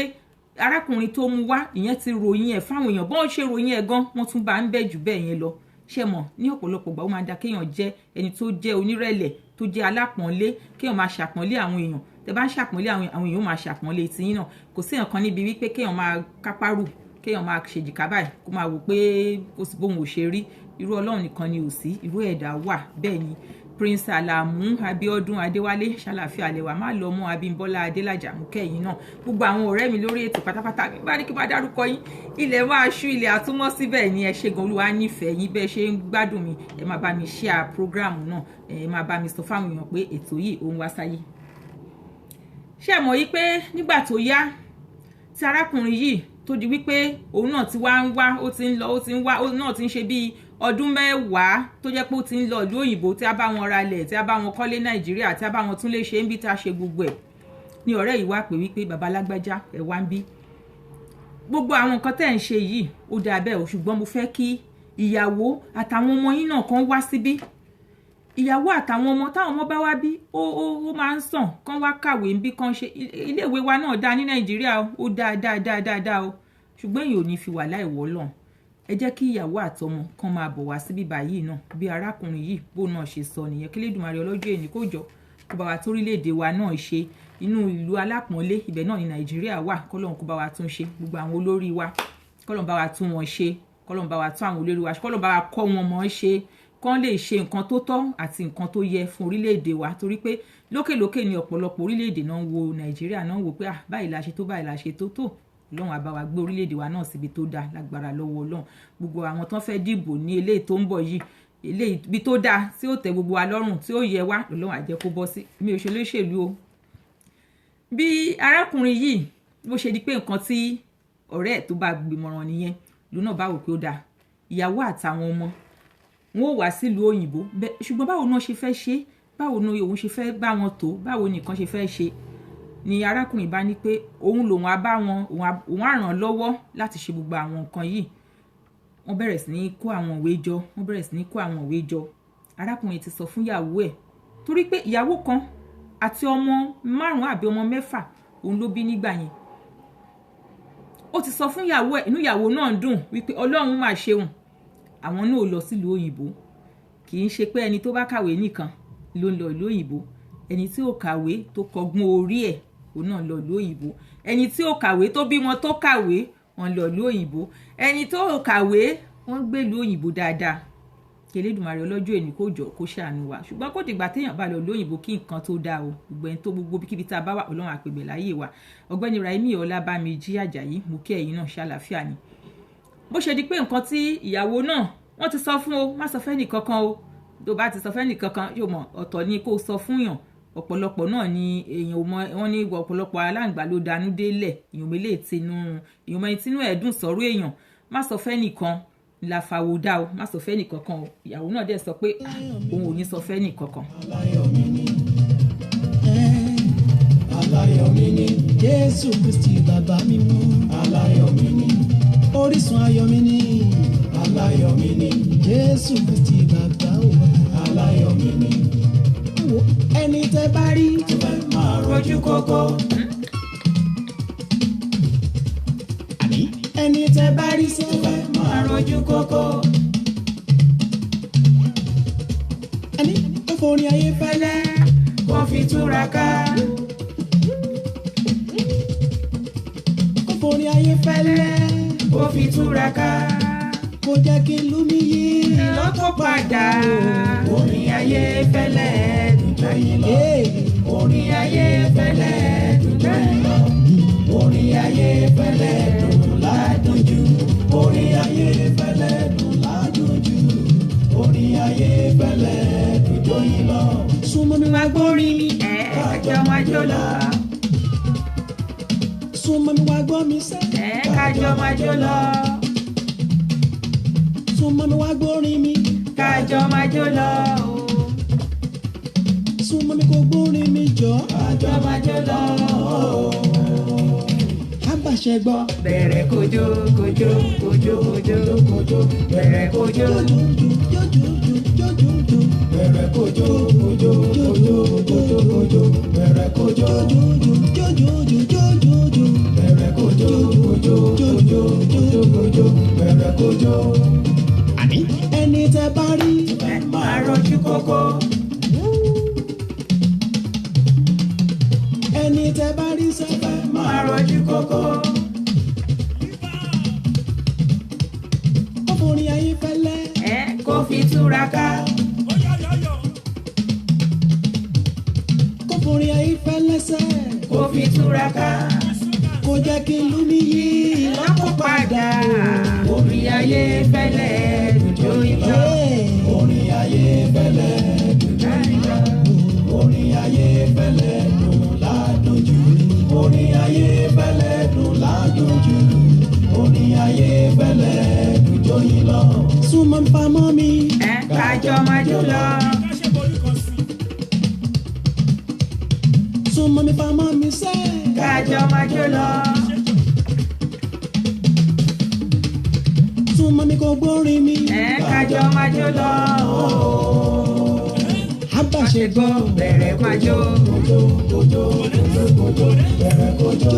arákùnrin tó mú wá ìyẹn ti ròyìn ẹ̀ fáwọn èèyàn bọ́n ṣe ròyìn ẹ̀ gan wọ́n tún bá ń bẹ̀ jù bẹ́ẹ̀ yẹn lọ ṣe mọ̀ ní ọ̀pọ̀lọpọ̀ gbà ó máa da kéèyàn jẹ́ ẹni tó jẹ́ onírẹ̀lẹ̀ tó jẹ́ alápọ̀nlé kéèyàn máa ṣàpọ̀nlé àwọn èèyàn tẹ́ bá ń ṣàpọ̀nlé àwọn èèyàn máa ṣàpọ̀nlé tiyín náà kò sí nǹkan níbi wípé kéèyàn máa kápárù kéèyàn máa ṣèjìká báyìí kó máa wò pé kò sí bóun ò ṣe rí irú Ọlọ́run nìkan ni ò sí irú ẹ̀dá wà bẹ́ẹ̀ ni Prince Alamu Abiodun Adéwálé ṣàlàfíà lẹwà má lọ mọ Abímbọ́lá Adélájà mú kẹyìn náà gbogbo àwọn ọ̀rẹ́ mi lórí ètò pátápátá bá ní kí n bá dárúkọ yín ilẹ̀ máa ṣú ilẹ̀ àtúmọ̀ síbẹ̀ ni ẹ ṣe gan Olúwa nífẹ̀ẹ́ yín bẹ́ẹ̀ ṣe ń gbádùn mi ẹ máa bá mi share program náà ẹ máa bá mi sọ fáwọn èèyàn pé ètò yìí òun wá sáyé. ṣé ẹ mọ̀ yí pé nígbà tó yá tí arákùnrin yìí tó di wípé òun náà ti wá ń wá ó ti ń lọ ó ti ń wá òun náà ti ń ṣe bíi ọdún mẹ́wàá tó jẹ́ pé ó ti ń lọ ìlú òyìnbó tí a bá wọn ralẹ̀ tí a bá wọn kọ́lé Nàìjíríà tí a bá wọn tún lè ṣe ń bí tá a ṣe gbogbo ẹ̀ ní ọ̀rẹ́ yìí wá pè wípé bàbá lágbájá ẹ̀ wá ń bí gbogbo àwọn nǹkan tẹ́ ń ṣe yìí ó dáa bẹ́ẹ̀ o ṣùgbọ́n mo fẹ́ kí ìyàwó àtàwọn ọmọ yín náà kan wá síbí ìyàwó àtàwọn ọmọ táwọn ọmọ bá wá bí ó máa ń sàn kán wá kàwé ń bí kán ṣe iléèwé wa náà dáa ní Nàìjíríà ó dáa o ṣùgbọ́n èyí ò ní fi wà láì wọ́lọ́n ẹ jẹ́ kí ìyàwó àtọmọ kan máa bọ̀ wá síbí báyìí náà bí arákùnrin yìí bó náà ṣe sọ nìyẹn kí Elédùmarè ọlọ́jọ́ èní kó jọ kó bá wa torílẹ̀-èdè wa náà ṣe inú ìlú alápọ̀nlé ibẹ̀ náà ní Nàìjíríà wà kọ́lọ́n kó bá wa tún ṣe gbogbo àwọn olórí wa kọ́lọ́n bá wa tún wọn ṣe kọ́lọ́n bá wa tún àwọn olórí wa kọ́lọ́n bá wa kọ́ wọn mọ̀ ṣe kán lè ṣe nǹkan tó tọ́ àti nǹkan tó yẹ fún orílẹ̀-èdè wa torí pé lókèlókè ní ọ̀pọ̀lọpọ̀ orílẹ̀-èdè náà wo Nàìjíríà náà wò pé báyìí la ṣe tó báyìí la ṣe tó Ọlọ́run á bá wa gbé orílẹ̀-èdè wa náà síbi tó dáa lágbára lọ́wọ́ Ọlọ́run gbogbo àwọn tó ń fẹ́ dìbò ní eléyìí tó ń bọ̀ yìí eléyìí ibi tó dáa tí ó tẹ́ gbogbo wa lọ́rùn tí ó yẹ wá Ọlọ́run á jẹ́ kó bọ́ sí mi ò ṣe lóṣèlú o. bí arákùnrin yìí bó ṣe di pé nǹkan tí ọ̀rẹ́ ẹ̀ tó bá gbìmọ̀ràn nìyẹn lónà bá wò pé ó dáa ìyàwó àtàwọn ọmọ wọn ò wá sílùú òyìnbó ṣùgbọ́n báwo náà ṣe fẹ́ ṣe báwo ni òun ṣe fẹ́ bá wọn tó báwo nìkan ṣe fẹ́ ṣe ni arákùnrin bá ní pé òun lòun á bá wọn òun á ràn lọ́wọ́ láti ṣe gbogbo àwọn nǹkan yìí wọ́n bẹ̀rẹ̀ sí ní kó àwọn ìwé jọ arákùnrin ti sọ fún ìyàwó ẹ̀ torí pé ìyàwó kan àti ọmọ 5 àbí ọmọ 6 òun ló bí nígbà yẹn ó ti sọ fún ìyàwó ẹ̀ inú ìyàwó náà dùn wípé Ọlọ́run máa ṣeun àwọn náà lọ sílùú òyìnbó kì í ṣe pé ẹni tó bá kàwé nìkan ló ń lọ ìlú òyìnbó ẹni tí ò kàwé tó kọ́gbọ́n orí ẹ̀ òun náà lọ ìlú òyìnbó ẹni tí ò kàwé tó bímọ tó kàwé wọ́n lọ ìlú òyìnbó ẹni tó ò kàwé wọ́n gbé ìlú òyìnbó dáadáa kí Elédùmarè ọlọ́jọ́ èní kó jọ kó ṣàánú wa ṣùgbọ́n kó dìgbà téèyàn bá lọ ìlú òyìnbó kí nǹkan tó dáa o gbogbo ẹni tó gbogbo kíbi tá a bá wà Ọlọ́run àpègbè láyé wa ọ̀gbẹ́ni Raimi Ọlábàmíjì Àjàyí mú kí ẹ̀yin náà ṣàlàáfíà ni bó ṣe di pé nǹkan tí ìyàwó náà wọ́n ti sọ fún o má sọ fẹ́ nìkankan o tó bá ti sọ fẹ́ nìkankan yóò mọ̀ ọ̀tọ̀ ni kó sọ fún yàn ọ̀pọ̀lọpọ̀ náà ni èèyàn ò mọ wọ́n ní ọ̀pọ̀lọpọ̀ aláǹgbá ló danú délẹ̀ èèyàn mélé tinú ẹ̀dùn sọ̀rọ̀ èèyàn má sọ fẹ́ nìkan la fàwọ́dà o má sọ fẹ́ nìkankan o ìyàwó náà dẹ̀ sọ pé òun ò ní sọ fẹ́ nìkankan. Aláyọ̀ mi ni Jésù Kristi bàbá mi mú. Aláyọ̀ mi ni orísun ayọ̀ mi ni. Aláyọ̀ mi ni Jésù Kristi bàbá wa. Aláyọ̀ mi ni ẹni tẹ́ bá rí tó fẹ́ máa rojú kókó. Ẹni tẹ́ bá rí tó fẹ́ máa rojú kókó. Ẹni tó forí ayé fẹ́lẹ́ kó fi túraká. Kó forí ayé fẹ́lẹ́ kó fi túraká. Kó jẹ́ kí ìlú mi yí lọ́tọ̀ padà. Orin ayé fẹ́lẹ́ dùn jẹ́yìn lọ. Orin ayé fẹ́lẹ́ dùn jẹ́yìn lọ. Orin ayé fẹ́lẹ́ dùn ládùn jù. Orin ayé fẹ́lẹ́ dùn ládùn jù. Orin ayé fẹ́lẹ́ dùn jọyìn lọ. Súnmọ́ mi wá gbórin mi. Kájọ máa jó lọ. Súnmọ́ mi wá gbọ́ mi sẹ́. Kájọ máa jó lọ. Súnmọ́ mi wá gbórin mi. Kájọ máa jó lọ. súnmọ́ mi kò gbórin mi jọ. àjọ máa jọ lọ. Abàṣẹ gbọ́. bẹ̀rẹ̀ kojo kojo kojo kojo kojo bẹ̀rẹ̀ kojo. Jojojo bẹ̀rẹ̀ kojo kojo kojo kojo kojo bẹ̀rẹ̀ kojo. Jojojo bẹ̀rẹ̀ kojo kojo kojo kojo kojo bẹ̀rẹ̀ kojo. àní ẹni tẹ́ bá rí ẹ máa rọjú kókó. ẹni tẹ́ bá rí sẹ́fẹ̀ máa rọjú kókó. ọkùnrin ayé fẹ́lẹ́. kó fi túraká. ọkùnrin ayé fẹ́lẹ́ sẹ́. kó fi túraká. kó jẹ́ kí ìlú mi yí ìlọ́pọ̀ padà. orin ayé fẹ́lẹ́ dùjọ́ ìlọ. orin ayé fẹ́lẹ́ dùjọ́ ìlọ. orin ayé fẹ́lẹ́ dùn ládùn jù. orin ayé fẹ́lẹ́ dùn ládùn jù. orin ayé fẹ́lẹ́ dùjọ́ ìlọ. súnmọ́ mi pamọ́ mi. kájọ máa jó lọ. súnmọ́ mi pamọ́ mi sẹ́. kájọ máa jó lọ. súnmọ́ mi kò gbórin mi. kájọ máa jó lọ. Abàṣẹ gbọ́. bẹ̀rẹ̀ kojo kojo kojo kojo bẹ̀rẹ̀ kojo.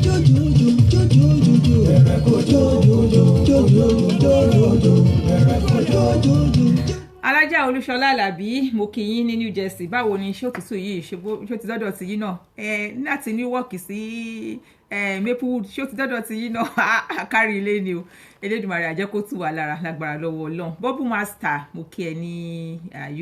Jojojo bẹ̀rẹ̀ kojo jojojo bẹ̀rẹ̀ kojo. Alájà Olúṣọlá Àlàbí mo kí yín ní New Jersey. báwo ni ṣé òtútù yìí ṣé ti dọ́dọ̀ ti yín náà láti Newark sí Maplewood ṣé ó ti dọ́dọ̀ ti yín náà kárí ilé ni o. Elédùmarè á jẹ́ kó tù wá lára lágbára lọ́wọ́ Ọlọ́run. Bubble Master mo kí ẹ ní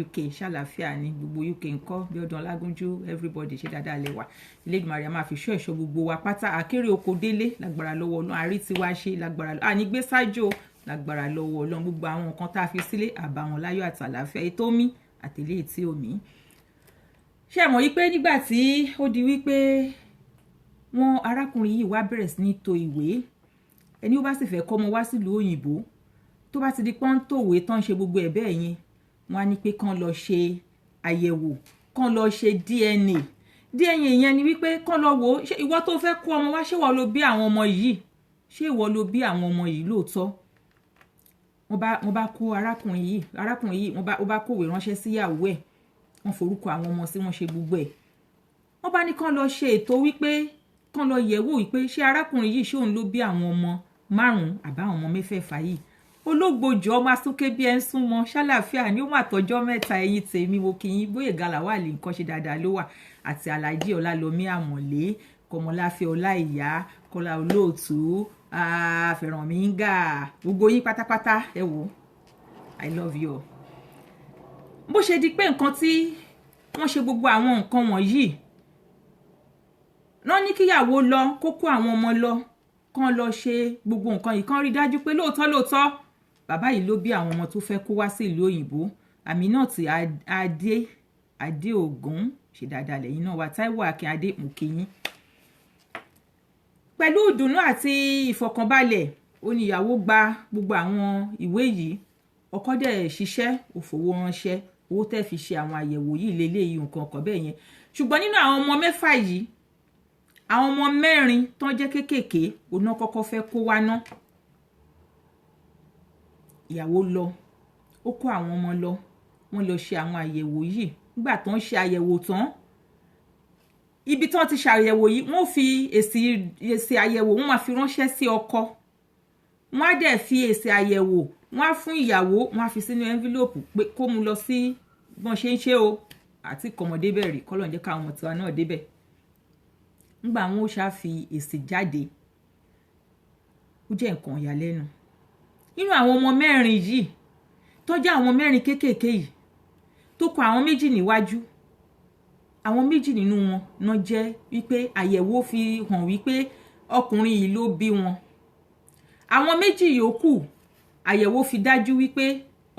UK ṣàlàáfíà ní gbogbo UK ńkọ́ bí ọdún Ọlágúnjú everybody ṣe dáadáa lè wà. Elédùmarè á máa fi ṣọ́ ẹ̀ṣọ́ gbogbo wa pátá àkérè oko délé lágbára lọ́wọ́ Ọlọ́run. àrí tiwa ṣe lágbára ànígbé sájò lágbára lọ́wọ́ Ọlọ́run. gbogbo àwọn nǹkan tá a fi sílé àbàwọn láyọ̀ àti àlàáfíà ètò mi àtẹlé tí omi. ṣé ẹ mọ̀ wípé nígbà tí ó di wípé wọn arákùnrin yìí wá bẹ̀rẹ̀ sí ní to ìwé ẹni ó bá sì fẹ́ kọ́ ọmọ wá sílùú òyìnbó tó bá ti di pọ́n tòwé tán ṣe gbogbo ẹ̀ bẹ́ẹ̀ yẹn wọ́n á ní pé kán lọ ṣe àyẹ̀wò kán lọ ṣe DNA yẹn ni wípé kán lọ wò ó ṣé ìwọ tó fẹ́ kó ọmọ wá ṣé ìwọ ló bí àwọn ọmọ yìí ṣé ìwọ ló bí àwọn ọmọ yìí lóòótọ́. wọ́n bá kó arákùnrin yìí wọ́n bá kówé ránṣẹ́ síyàwó ẹ̀ wọ́n forúkọ àwọn ọmọ sí wọ́n ṣe gbogbo ẹ̀. wọ́n bá ní kán lọ ṣe ètò wípé kán lọ yẹ̀wò wípé ṣé arákùnrin yìí ṣé òun ló bí àwọn ọmọ 5 àbáwọn ọmọ 6 yìí. ológbòjò ọmọ asúnké bí ẹ ń súnmọ́ ṣàlàáfíà ní ó mà tọjọ́ mẹ́ta ẹ̀yin tèmi mo kì í Gbóyèga Làwálì nǹkan ṣe dáadáa ló wà àti Alhaji Ọlálọmí Àmọ̀lé Kọmọláfẹ́ Ọláìyá Kọ́lá Olóòtú Fẹ̀rànmíńgà gbogbo yín pátápátá ẹ wò I love you. bó ṣe di pé nǹkan tí wọ́n ṣe gbogbo àwọn nǹkan wọ̀nyí náà ní kíyàwó lọ kó kó àwọn ọmọ lọ kán lọ ṣe gbogbo nǹkan yìí kán rí dájú pé lóòótọ́ bàbá yìí ló bí àwọn ọmọ tó fẹ́ kó wá sí ìlú òyìnbó. Aminat Adéògún ṣe dáadáa lẹ́yìn náà wà Táíwò Akínadé mú kíyín. pẹ̀lú ìdùnnú àti ìfọ̀kànbalẹ̀ ó ní ìyàwó gba gbogbo àwọn ìwé yìí ọkọ dẹ̀ ṣiṣẹ́ òfòwò ránṣẹ́ owó tẹ́ fi ṣe àwọn àyẹ̀wò yìí lélẹ́yìí nǹkan ọkọ̀ bẹ́ẹ̀ yẹn. ṣùgbọ́n nínú àwọn ọmọ 6 yìí àwọn ọmọ 4 tán jẹ́ kéékèèké oná kọ́kọ́ fẹ́ kó wá ná. ìyàwó lọ ó kó àwọn ọmọ lọ wọ́n lọ ṣe àwọn àyẹ̀wò yìí nígbà tó ń ṣe àyẹ̀wò tán ibi tán ti ṣàyẹ̀wò yìí wọ́n fi èsì àyẹ̀wò wọ́n máa fi ránṣẹ́ sí ọkọ wọ́n á dẹ̀ fi èsì àyẹ̀wò wọ́n á fún ìyàwó wọ́n á fi sínú envelope pé kó mú lọ sí bọ́n ṣe ń ṣe o àti kọ̀mọ̀dé bẹ̀ rí kọ́lọ̀ ń jẹ́ káwọn ọmọ tiwa náà débẹ̀. nígbà wọn ó ṣáà fi èsì jáde ó jẹ́ nǹkan ìyàlẹ́nu nínú àwọn ọmọ 4 yìí tó jẹ́ àwọn 4 kéékèèké yìí tó kọ àwọn 2 níwájú àwọn 2 nínú wọn náà jẹ́ wípé àyẹ̀wò fi hàn wípé ọkùnrin yìí ló bí wọn. àwọn 2 yòókù àyẹ̀wò fi dájú wípé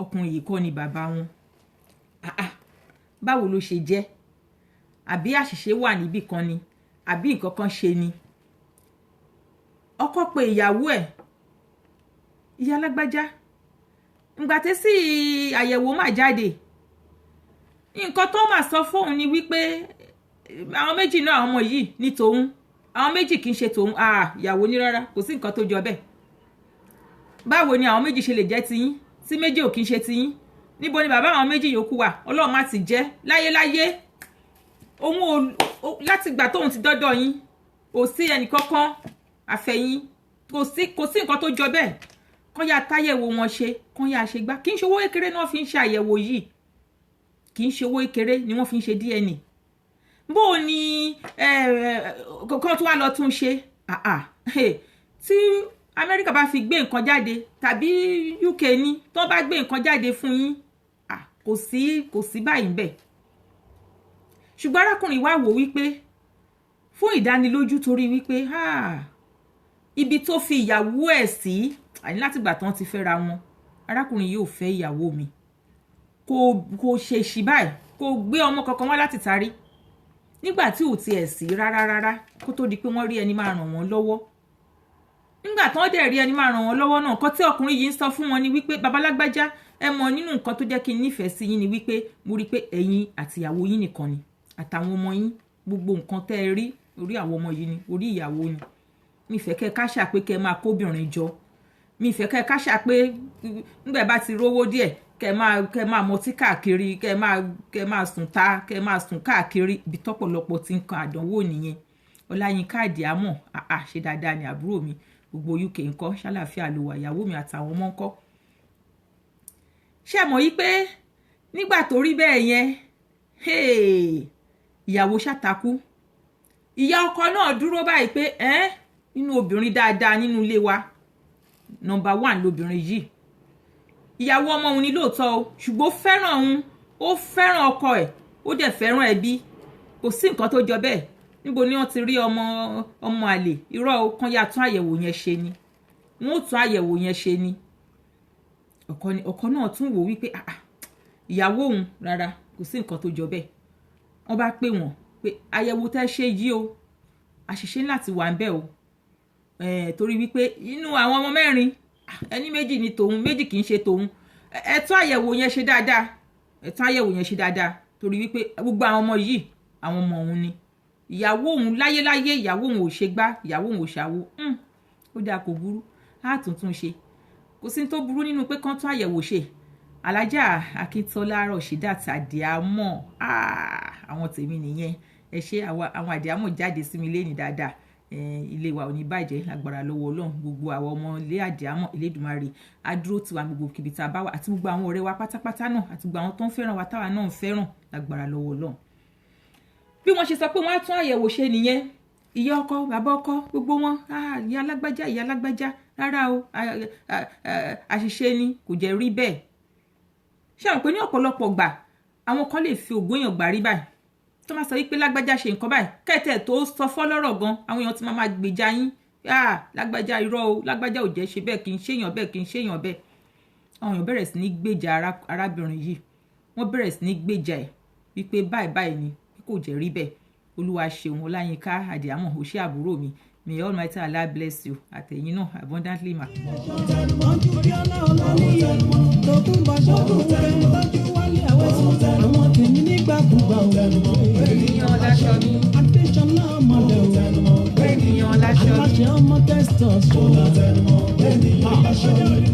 ọkùnrin yìí kọ́ ni bàbá wọn. báwo ló ṣe jẹ́ àbí àṣìṣe wà níbì kan ni àbí nǹkan kan ṣe ni. ọkọ pé ìyàwó ẹ̀ ìyá lágbájá ǹgbà tí sí àyẹ̀wò máa jáde nǹkan tó máa sọ fóun ni wípé àwọn méjì náà àwọn ọmọ yìí ní tòun, àwọn méjì kì í ṣe tòun. Ìyàwó ní rárá, kò sí nǹkan tó jọ bẹ́ẹ̀. Báwo ni àwọn méjì ṣe lè jẹ́ tiyín tí méjì ò kì í ṣe tiyín? Níbo ni bàbá àwọn méjì yòókù wà? Ọlọ́run má ti jẹ́ láyéláyé. Òun láti ìgbà tóun ti dọ́dọ̀ yín kò sí ẹnìkankan àfẹ̀yìn, kò sí nǹkan tó jọ bẹ́ẹ̀. Kán yá táyẹ̀wò wọn ṣe, kán yá ṣe gbá. Kì í ṣe owó kékeré ni wọ́n fi ń ṣe àyẹ̀wò yìí, kì í ṣe owó kékeré ni wọ́n fi ń ṣe DNA. Bó ni kọ́kọ́ tó wá lọ tún ṣe tí Amẹ́ríkà bá fi gbé nǹkan jáde tàbí UK ní tó bá gbé nǹkan jáde fún yín kò sí báyìí bẹ́ẹ̀. Ṣùgbọ́n arákùnrin wá wò wípé fún ìdánilójú torí wípé ibi tó fi ìyàwó ẹ̀ sí àní láti gbà tán ti fẹ́ra wọn, arákùnrin yóò fẹ́ ìyàwó mi, kò ṣe ṣì báyìí, kò gbé ọmọ kankan wá láti tarí nígbà tí ò tiẹ̀ sí rárá kó tó di pé wọ́n rí ẹni máa ràn wọ́n lọ́wọ́. Nígbà tán dẹ̀ rí ẹni máa ràn wọ́n lọ́wọ́ náà, nǹkan tí ọkùnrin yìí ń sọ fún wọn ni wípé babalágbájá ẹ mọ̀ nínú nǹkan tó jẹ́ kí n nífẹ̀ẹ́ sí yín ni wípé mo rí pé ẹ̀yin àti ìyàwó yín nìkan ni, àtàwọn ọmọ yín, gbogbo nǹkan tẹ́ ẹ rí orí àwọn ọmọ yìí ni, orí ìyàwó ni. Mi fẹ́ kẹ́ káṣà pé kẹ́ máa kóbìnrin jọ, mi fẹ́ kẹ́ káṣà pé nígbà bá ti rówó díẹ̀ kẹ́ máa mọtí káàkiri, kẹ́ máa sùn ta, kẹ́ máa sùn káàkiri. Ibi tọ́pọ̀lọpọ̀ ti ń kan àdánwò nìyẹn. Ọláyínká Àdìámọ̀ ṣe dáadáa ni àbúrò mi, gbogbo UK ńkọ́, ṣàlàáfíà ló wà, ìyàwó mi àtàwọn ọmọ ńkọ́. Ṣé mọ̀ yí pé nígbà tó rí bẹ́ẹ̀ yẹn ìyàwó ṣàtakú, ìyá ọkọ náà dúró báyìí pé nínú obìnrin dáadáa nínú ilé wa number 1 lobìnrin yìí. Ìyàwó ọmọ òun ni lóòótọ́ o, ṣùgbọ́n ó fẹ́ràn òun, ó fẹ́ràn ọkọ ẹ̀, ó dẹ̀ fẹ́ràn ẹbí. Kò sí nǹkan tó jọ bẹ́ẹ̀. Níbo ni wọ́n ti rí ọmọ àlè? Irọ́ o, kán yá tún àyẹ̀wò yẹn ṣe ni, wọ́n ó tún àyẹ̀wò yẹn ṣe ni. Ọkọ náà tún wò wípé ìyàwó òun rárá, kò sí nǹkan tó jọ bẹ́ẹ̀. Wọ́n bá pè wọ́n pé àyẹ̀wò tẹ́ ṣe yìí o, àṣìṣe láti wà ń bẹ̀ o, torí wípé inú àwọn ọmọ mẹ́rin ẹni méjì ni tòun, méjì kì í ṣe tòun. Ẹ tún àyẹ̀wò yẹn ṣe dáadáa, ẹ tún àyẹ̀wò yẹn ṣe dáadáa, torí wípé gbogbo àwọn ọmọ yìí àwọn ọmọ òun ni. Ìyàwó òun láyéláyé, ìyàwó òun ò ṣe gbá, ìyàwó òun ò ṣàwo. Ó dáa, kò burú, á tuntun ṣe. Kò sí tó burú nínú pé kán tún àyẹ̀wò ṣe. Alájà Akíntọ́lá Rasheedat Àdìámọ̀, àwọn tèmi nìyẹn. Ẹ ṣé, àwọn Àdìámọ̀ jáde sí mi léni dáadáa. Ilé wa ò ní bàjẹ́ lágbára lọ́wọ́ Ọlọ́run. Gbogbo àwọn ọmọ ilé Àdìámọ̀, Elédùmarè á dúró tiwa gbogbo kíbi tá a bá wà, àti gbogbo àwọn ọ̀rẹ́ wa pátápátá náà, àti gbogbo àwọn tó ń fẹ́ràn wa táwa náà ń fẹ́ràn lágbára lọ́wọ́ Ọlọ́run. Bí wọ́n ṣe sọ pé wọ́n á tún àyẹ̀wò ṣe nìyẹn. Ìyá ọkọ, bàbá ọkọ, gbogbo wọn, ìyá alágbájá, rárá o, àṣìṣe ni, kò jẹ́ rí bẹ́ẹ̀. Ṣé àwọn pé ní ọ̀pọ̀lọpọ̀ gbà àwọn kan lè fi ògùn èèyàn gbà rí báyìí tó máa sọ wípé lágbájá ṣe nǹkan báyìí, kẹ́tẹ̀ tó sọ fọ́lọ́rọ̀ gan, àwọn èèyàn ti máa gbèjà yín. Lágbájá irọ́ o, lágbájá ò jẹ́ ṣe bẹ́ẹ̀, kì í ṣèyàn bẹ́ẹ̀, kì í ṣèyàn bẹ́ẹ̀. Àwọn èèyàn bẹ̀rẹ̀ sí ní gbèjà arábìnrin yìí, wọ́n bẹ̀rẹ̀ sí ní gbèjà ẹ̀ wípé báyìí ni kò jẹ́ rí bẹ́ẹ̀. Olúwa ṣeun. Ọláyínká Àdìámọ̀, ó ṣé àbúrò mi. May Almighty Allah bless you. Àtẹ̀yìn náà abundantly ma. Àwọn tèmi nígbàkúgbà Ènìyàn láṣọ mi, Adéṣọlá ọmọdé ènìyàn láṣọ mi. aláṣẹ ọmọ testors ènìyàn láṣọ mi.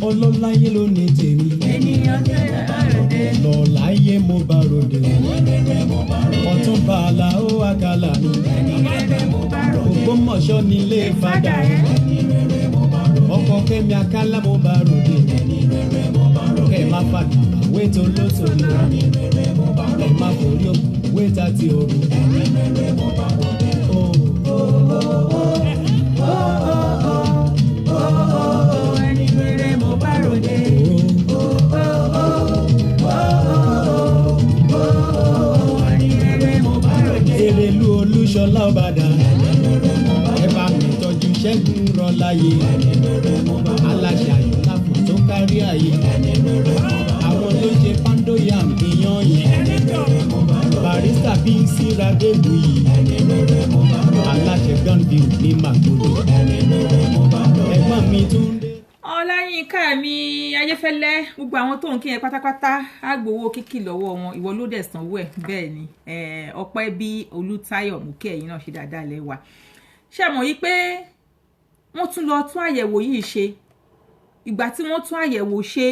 Ọlọ́láyé ló ní tèmi. Ènìyàn jẹ́ àròdé. Lọ́láyé mo bá ròde. Ọ̀túnba Àlàó Àkàlà mi. Ògbómọ̀ṣọ́ nílé fàdà. Ọkọ̀ Kẹ́mi Akálá mo bá ròde. Kẹ́ má fàdà àwé tó lóṣòlù. Kẹ́ má forí òkú wé tàti òru. Erelu Olúṣọlá Ọbàdà, ẹ bá mi tọ́jú Ṣẹ́gun Rọ́láyé, aláṣẹ Ayọ̀lápọ̀ tó kárí ayé, àwọn ló ṣe Pàndóyà Mariam Iyanyin Barrister Bísí Adébúyì aláṣẹ Gunview ní Magodo ẹ̀gbọ́n mi Túndé. Ọláyínká mi Ayéfẹ́lẹ́ gbogbo àwọn tó ń kí yẹn pátápátá á gbowó kíkì lọ́wọ́ wọn ìwọ ló dẹ̀ sanwó ẹ̀ bẹ́ẹ̀ ni ọpẹ́ bí Olútáyọ̀ mú kí ẹ̀yin náà ṣe dáadáa lẹ́wà ṣe mọ̀ yí pé wọ́n tún lọ tún àyẹ̀wò yìí ṣe ìgbà tí wọ́n tún àyẹ̀wò ṣe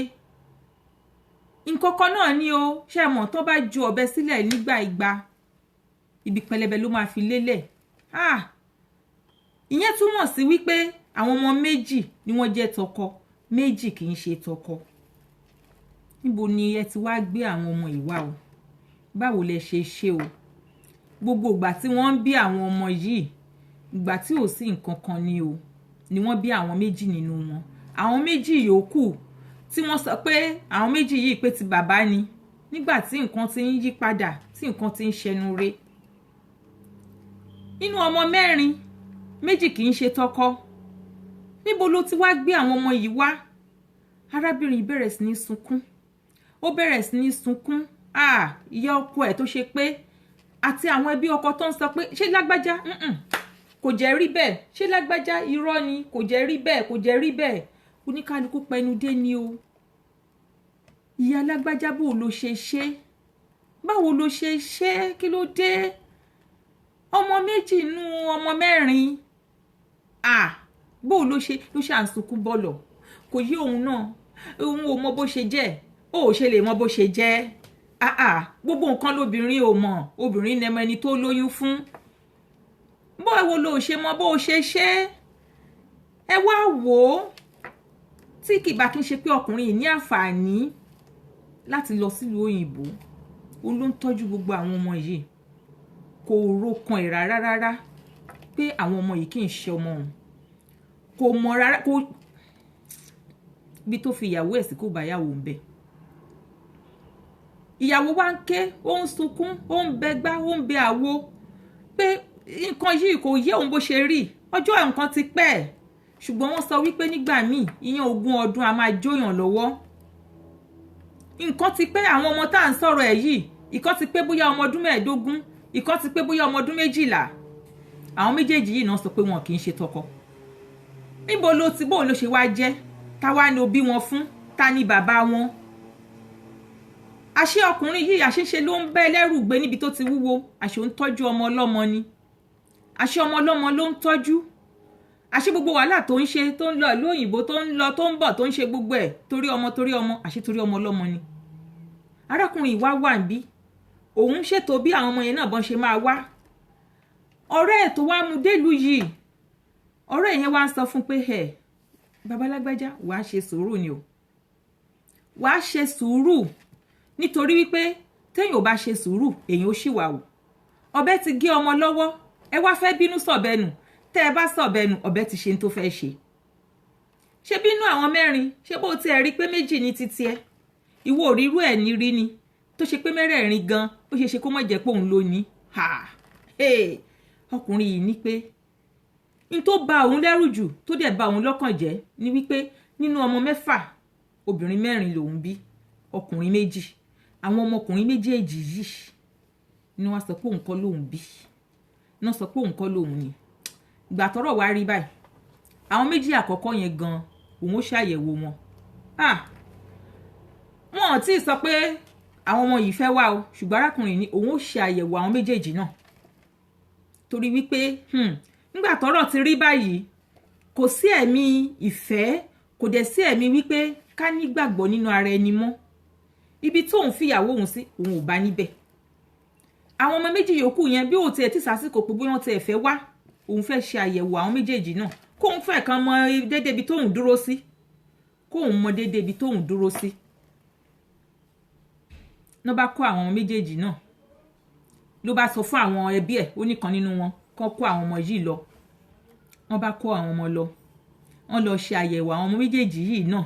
nǹkan kan náà ni o ṣe mọ̀ tó bá ju ọ̀bẹ sílẹ̀ nígbà ìgbà ibi pẹlẹbẹ ló máa fi lélẹ̀ ìyẹn túmọ̀ sí wípé àwọn ọmọ méjì ni wọ́n jẹ́ tọkọ méjì kì í ṣe tọkọ níbo ni ẹ ti wá gbé àwọn ọmọ ìwà o báwo lẹ ṣe ṣe o gbogbo ìgbà tí wọ́n ń bí àwọn ọmọ yìí ìgbà tí ò sí nǹkan kan ni o ni wọ́n bí àwọn méjì nínú wọn àwọn méjì yòókù tí wọ́n sọ pé àwọn méjì yìí pé ti bàbá ni nígbà tí nǹkan ti ń yí padà tí nǹkan ti ń ṣẹnu re nínú ọmọ mẹ́rin méjì kì í ṣe tọkọ níbo ló ti wá gbé àwọn ọmọ yìí wá arábìnrin bẹ̀rẹ̀ sí ní sunkún ó bẹ̀rẹ̀ sí ní sunkún ìyá ọkọ ẹ̀ tó ṣe pé àti àwọn ẹbí ọkọ tó ń sọ pé ṣé lágbájá kò jẹ́ rí bẹ́ẹ̀ ṣé lágbájá irọ́ ni kò jẹ́ rí bẹ́ẹ̀ kò jẹ́ rí bẹ́ẹ̀ oníkálukú pẹnu dé ni o ìyá lágbájá bó ló ṣe ṣe báwo ló ṣe ṣe kí ló dé ọmọ méjì nú ọmọ mẹ́rin bó ló ṣe à ń sunkún bọ́lọ̀ kò yí òun náà òun ò mọ bó ṣe jẹ́ ó ṣe lè mọ bó ṣe jẹ́ gbogbo nǹkan lóbìnrin ò mọ̀ obìnrin nẹmọ ẹni tó lóyún fún bó wo ló ṣe mọ bó ṣe ṣe ẹ wá wò ó tí kì bá kí n ṣe pé ọkùnrin yìí ní àǹfààní láti lọ sílùú òyìnbó òun ló ń tọ́jú gbogbo àwọn ọmọ yìí kò rókan ẹ̀ rárá pé àwọn ọmọ yìí kì í ṣe ọmọ òun kò mọ̀ rárá kò bí tó fi ìyàwó ẹ̀ sí kò bá yàwó ń bẹ̀ ìyàwó wa ń ké ó ń sunkún ó ń bẹgbá ó ń bẹ àwo pé nǹkan yìí kò yé òun bó ṣe rí ọjọ́ nǹkan ti pẹ́ ṣùgbọ́n wọ́n sọ wípé nígbà míì ìyẹn 20 ọdún a máa jóyàn lọ́wọ́ nǹkan ti pẹ́ àwọn ọmọ tá à ń sọ̀rọ̀ ẹ̀ yìí ìkan ti pé bóyá ọmọ ọdún 15 ìkan ti pé bóyá ọmọ ọdún 12 àwọn méjèèjì yìí náà sọ pé wọn kì í ṣe tọkọ níbo ló ti bóun ló ṣe wá jẹ́ ta wá ní òbí wọn fún ta ní bàbá wọn àṣé ọkùnrin yìí àṣeṣe ló ń bẹ́ lẹ́rù gbé níbi tó ti wúwo àṣé ó ń tọ́jú ọmọ ọlọ́mọ ni àṣé ọmọ ọlọ́mọ ló ń tọ́jú àṣé gbogbo wàhálà tó ń ṣe tó ń lọ ìlú òyìnbó tó ń lọ tó ń bọ̀ tó ń ṣe gbogbo ẹ̀ torí ọmọ àṣé torí ọmọ ọlọ́mọ ni arákùnrin ìwá wà ń bí òun ṣètò bí àwọn ọmọ yẹn náà bọ́n ṣe máa wá ọ̀rẹ́ ẹ̀ tó wá mú délùú yìí ọ̀rẹ́ yẹn wá ń sọ fún pé babalágbájá wàá ṣe sùúrù ni o wàá ṣe sùúrù nítorí wípé téèyàn ò bá ṣe sùúrù èèyàn ó ṣìwà wò ọ̀bẹ ti gé ọmọ lọ́wọ́ ẹ wá fẹ́ bínú sọ̀bẹnù tẹ́ ẹ bá sọ̀bẹnù ọ̀bẹ ti ṣe ní tó fẹ́ ṣe ṣé bínú àwọn mẹ́rin ṣé bó ti ẹ̀ rí pé méjì ní títí ẹ ìwọ òrírú ẹ̀ ní rí ni tó ṣe pé mẹ́rẹ̀ẹ̀rin gan ó ṣe kó mọ̀ jẹ́ pé òun ló ní ọkùnrin yìí ní pé n tó bà òun lẹ́rù jù tó dẹ̀ bà òun lọ́kàn jẹ́ ni wípé nínú ọmọ 6 obìnrin 4 lòun bí ọkùnrin 2 àwọn ọmọkùnrin méjèèjì yìí ni wọ́n sọ pé òun kọ́ lòun bí náà sọ pé òun kọ́ lòun ni ìgbà tọ́rọ̀ wá rí báyìí àwọn méjì àkọ́kọ́ yẹn gan òun ó ṣàyẹ̀wò wọn wọn ò tí ì sọ pé àwọn ọmọ yìí fẹ́ wá o ṣùgbọ́n arákùnrin ni òun ó ṣe àyẹ̀wò àwọn méjèèjì náà torí wípé nígbà tọ́rọ̀ ti rí báyìí kò sí ẹ̀mí ìfẹ́ kò dẹ̀ sí ẹ̀mí wípé ká nígbàgbọ́ nínú ara ẹni mọ́ ibi tóun fìyàwó òun sí òun ò bá níbẹ̀ àwọn ọmọ méjì yòókù yẹn bí òun tiẹ̀ ti sàsìkò pé bóyá wọ́n tiẹ̀ fẹ́ wá òun fẹ́ ṣe àyẹ̀wò àwọn méjèèjì náà kóun fẹ́ kan mọ déédéé ibi tóun dúró sí kóun mọ déédéé ibi tóun dúró sí ló bá kó àwọn méjèèjì náà ló bá sọ fún àwọn ẹbí ẹ̀ ó nìkan nínú wọn kó kó àwọn ọmọ yìí lọ wọ́n bá kó àwọn ọmọ lọ wọ́n lọ ṣe àyẹ̀wò àwọn ọmọ méjèèjì yìí náà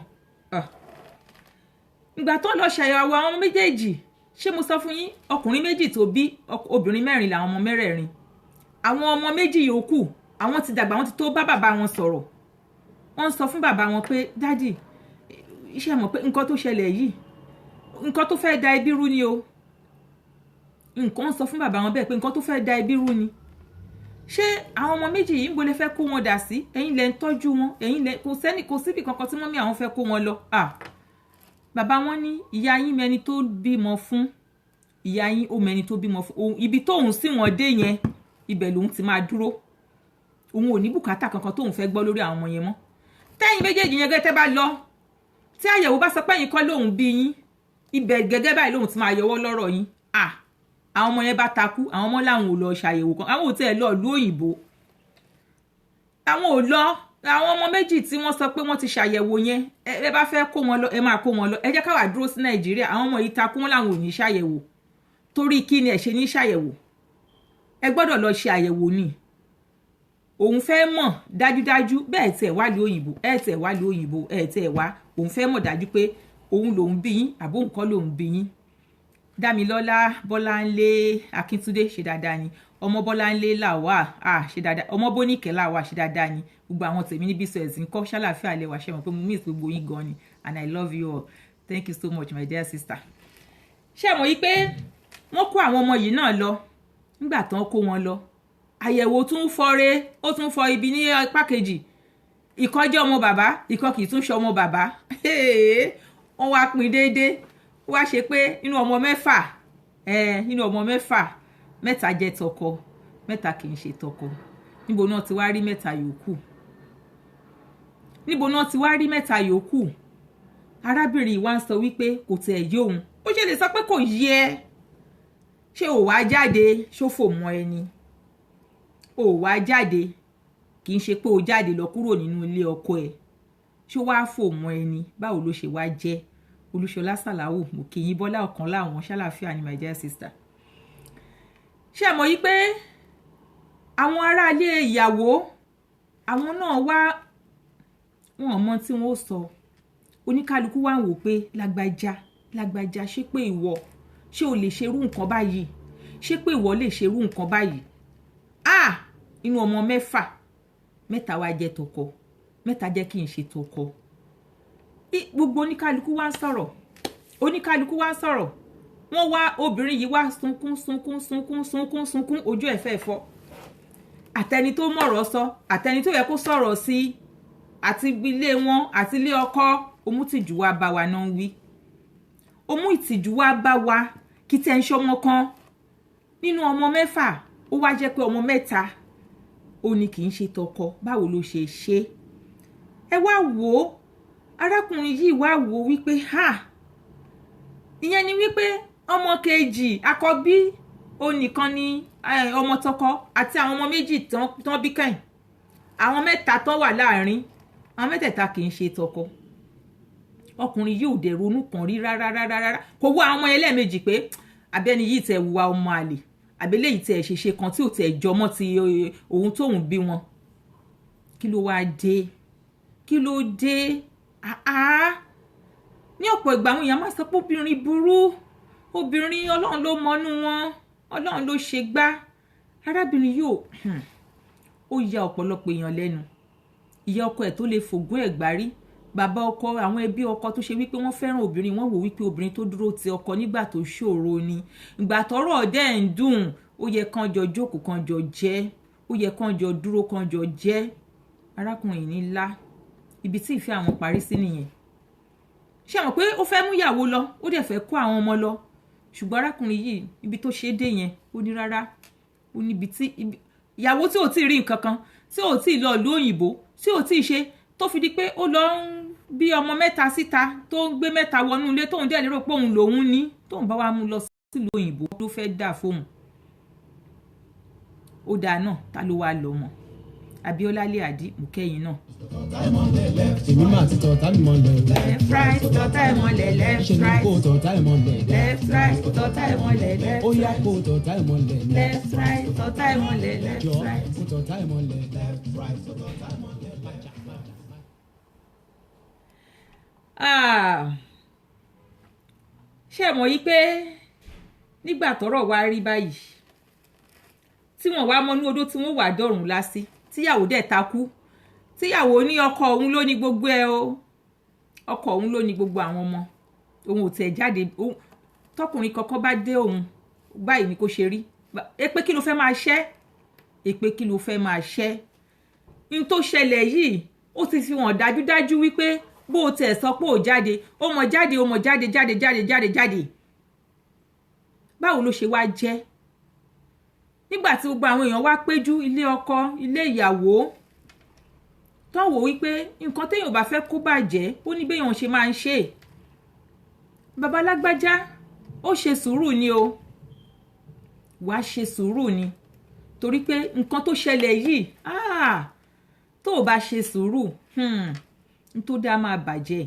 ìgbà tó lọ ṣàyẹ̀wò àwọn ọmọ méjèèjì ṣé mo sọ fún yín ọkùnrin 2 tó bí obìnrin 4 làwọn ọmọ 4 àwọn ọmọ 2 yòókù àwọn ti dàgbà wọ́n ti tó bá bàbá wọn sọ̀rọ̀ wọ́n sọ fún bàbá wọn pé dádì iṣẹ́ mọ̀ pé nǹkan tó ṣẹlẹ̀ yìí nǹkan tó fẹ́ da ẹbí rú ni o nǹkan sọ fún bàbá wọn bẹ́ẹ̀ pé nǹkan tó fẹ́ da ẹbí rú ni ṣé àwọn ọmọ méjì yìí ń bolẹ̀ fẹ́ kó wọn dà sí ẹ̀yin lẹ ń tọ́jú wọn ẹ̀yin lẹ kò síbi kankan tí mọ́mí àwọn fẹ́ kó wọn lọ bàbá wọn ní ìyá yín mẹni tó bímọ fún ìyá yín ó mẹni tó bímọ fún ibi tóun sì wọ́n dé yẹn ibẹ̀ lòun ti máa dúró òun ò ní bùkátà kankan tóun fẹ́ gbọ́ lórí àwọn ọmọ yẹn mọ́ tẹ́yìn méjèèjì yẹn gẹ́gẹ́ bá lọ tí àyẹ̀wò bá sọ pé ẹ̀yin kọ́ lòun bí yín ibẹ̀ gẹ́gẹ́ báyìí lòun ti máa yọwọ́ lọ́rọ̀ yín àwọn ọmọ yẹn bá takú àwọn ọmọ làwọn ò lọ ṣàyẹ̀wò kan àwọn ò tẹ̀ lọ ìlú òyìnbó àwọn ò lọ àwọn ọmọ méjì tí wọ́n sọ pé wọ́n ti ṣàyẹ̀wò yẹn ẹ bá fẹ́ kó wọn lọ ẹ máa kó wọn lọ ẹ jẹ́ káwá dúró sí nàìjíríà àwọn ọmọ yìí takú wọn làwọn ò ní ṣàyẹ̀wò torí kí ni ẹ ṣe ní ṣàyẹ̀wò ẹ gbọ́dọ̀ lọ ṣe àyẹ̀wò ni òun fẹ́ mọ̀ dájúdájú bẹ́ẹ̀ tẹ̀ wá lé òyìnbó tẹ̀ wá lé òyìnbó tẹ̀ wá òun fẹ́ mọ̀ dájú pé òun lòun bí yín àbó nǹkan lòun bí yín Dámilọ́lá Bọ́láńlé Akíntúndé ṣe dáadáa ni ọmọ Bọ́láńlé làwà ṣe dáadáa ọmọ Bóníkẹ́ làwà ṣe dáadáa ni gbogbo àwọn tèmi níbi sọ ẹ̀sìn kọ́ ṣàlàáfíà lẹ́wà ṣe mọ̀ pé mo miss gbogbo yín gan ni and I love you all thank you so much my dear sister. ṣé mọ̀ yìí pé wọ́n kó àwọn ọmọ yìí náà lọ nígbà tán kó wọn lọ àyẹ̀wò tún fọ́re ó tún fọ ibi ní apá kejì ìkan jẹ́ ọmọ bàbá ìkan kì í tún ṣe ọmọ bàbá wọ́n wá pín déédéé wá ṣe pé nínú ọmọ mẹ́fà mẹ́ta jẹ́ tọkọ mẹ́ta kì í ṣe tọkọ níbo náà ti wá rí mẹ́ta yòókù arábìnrin wa ń sọ wípé kò tẹ̀ yé òun ó ṣe lè sọ pé kò yé ẹ ṣé ò wá jáde ṣófò mọ́ ẹni ò wá jáde kì í ṣe pé ó jáde lọ kúrò nínú ilé ọkọ ẹ ṣó wá fò mọ́ ẹni báwo ló ṣe wá jẹ́ Olúṣọlá Sàláwù mo kì í Bọ́lá ọ̀kan láwọn ṣàlàáfíà ni my dear sister. ṣé mọ̀ yí pé àwọn aráalé ìyàwó àwọn náà wá wọn mọ tí wọn ó sọ oníkálukú wá ń wò pé lágbájá ṣé pé ìwọ ṣé o lè ṣerú nǹkan báyìí ṣé pé ìwọ lè ṣerú nǹkan báyìí inú ọmọ mẹ́ta wá jẹ́ tọkọ mẹ́ta jẹ́ kí n ṣe tọkọ gbogbo oníkálukú wá ń sọ̀rọ̀ wọ́n wá obìnrin yìí wá sunkún ojú ẹ̀ fẹ́ fọ́ àtẹni tó mọ̀rọ̀ sọ àtẹni tó yẹ kó sọ̀rọ̀ sí àti ilé wọn àti ilé ọkọ òmù tìjú wá bá wa náà ń wí òmù ìtìjú wá bá wa kí tẹ́ ń ṣọmọ kan nínú ọmọ mẹ́fà ó wá jẹ́ pé ọmọ mẹ́ta ó ní kì í ṣe tọkọ báwo ló ṣe ṣe ẹ wá wò ó arákùnrin yìí wá wò wípé ìyẹn ni wípé ọmọ kejì àkọ́bí ó nìkan ni ọmọ tọkọ àti àwọn ọmọ méjì tán bí kẹ́yìn àwọn mẹ́ta tán wà láàrin àwọn mẹ́tẹ̀ẹ̀ta kì í ṣe tọkọ ọkùnrin yìí ò dẹ̀ ronú kan rí rárá kò wá àwọn ọmọ ẹlẹ́ẹ̀mejì pé abẹ́ni yìí tẹ̀ wá ọmọ àlè àbẹ́lẹ́ yìí tẹ̀ ṣeṣe kan tí ò tẹ̀ jọmọ́ ti ohun tóun bí wọn kí ló wá dé ní ọ̀pọ̀ ìgbà àwọn èèyàn máa sọ pé obìnrin burú obìnrin ọlọ́run ló mọnú wọn ọlọ́run ló ṣe gbá arábìnrin yóò ó ya ọ̀pọ̀lọpọ̀ èèyàn lẹ́nu ìyá ọkọ ẹ̀ tó lè fògún ẹ̀ gbárí bàbá ọkọ àwọn ẹbí ọkọ tó ṣe wípé wọ́n fẹ́ràn obìnrin wọ́n wò wípé obìnrin tó dúró ti ọkọ nígbà tó ṣòro ni ìgbà tọ́rọ̀ dẹ̀ ń dùn ó yẹ kán jọ jókòó kán jọ jẹ́ ó yẹ kán jọ dúró kán jọ jẹ́ arákùnrin ní ńlá ibi tí ìfẹ́ àwọn parí sí nìyẹn ṣé mọ̀ pé ó fẹ́ mú ìyàwó lọ ó dẹ̀ fẹ́ kó àwọn ọmọ lọ ṣùgbọ́n arákùnrin yìí ibi tó ṣe dé yẹn ó ní rárá ó níbi tí ìyàwó tí ò tí ì rí nǹkan kan tí ò tí ì lọ ìlú òyìnbó tí ò tí ì ṣe tó fi di pé ó lọ ń bí ọmọ mẹ́ta síta tó ń gbé mẹ́ta wọnú ilé tóun dẹ̀ lérò pé òun lòun ní tóun bá wá mú lọ sílùú òyìnbó ló fẹ́ dà fóun ó dáa náà ta ló wá lọ mọ́ Abíọ́lá lé àdí mú kẹ́yìn náà. èmi máa ti tọ̀tá mi mọ́lẹ̀. left right tọ́tá ẹ̀ mọ́lẹ̀ left ṣe ni right kó tọ̀tá ẹ̀ mọ́lẹ̀. left right tọ́tá ẹ̀ mọ́lẹ̀ left ó yá kó tọ̀tá ẹ̀ mọ́lẹ̀. left right tọ́tá ẹ̀ mọ́lẹ̀ left jọ right. kó tọ̀tá ẹ̀ mọ́lẹ̀. ṣé ẹ mọ̀ yí pé nígbà tọ́rọ̀ wá rí báyìí tí wọ́n wá mọ́nú odó tí wọ́n wà dọ̀rùn lásì tíyàwó dẹ̀ takú tíyàwó ní ọkọ òun ló ní gbogbo ẹ o ọkọ òun ló ní gbogbo àwọn ọmọ òun ò tẹ̀ jáde tọkùnrin kankan bá dé òun báyìí ni kò ṣe rí èpè kí ló fẹ́ máa ṣẹ́ èpè kí ló fẹ́ máa ṣẹ́ n tó ṣẹlẹ̀ yìí ó ti fi hàn dájúdájú wípé bó o tẹ̀ sọ pé ò jáde ó mọ̀ jáde báwo ló ṣe wá jẹ́ nígbà tí gbogbo àwọn èèyàn wá péjú ilé ọkọ ilé ìyàwó tó wò wípé nǹkan téèyàn bá fẹ́ kó bàjẹ́ ó ní béèyàn ṣe máa ń ṣe bàbá lágbájá ó ṣe sùúrù ni o wàá ṣe sùúrù ni torí pé nǹkan tó ṣẹlẹ̀ yìí tó o bá ṣe sùúrù n tó dá máa bàjẹ́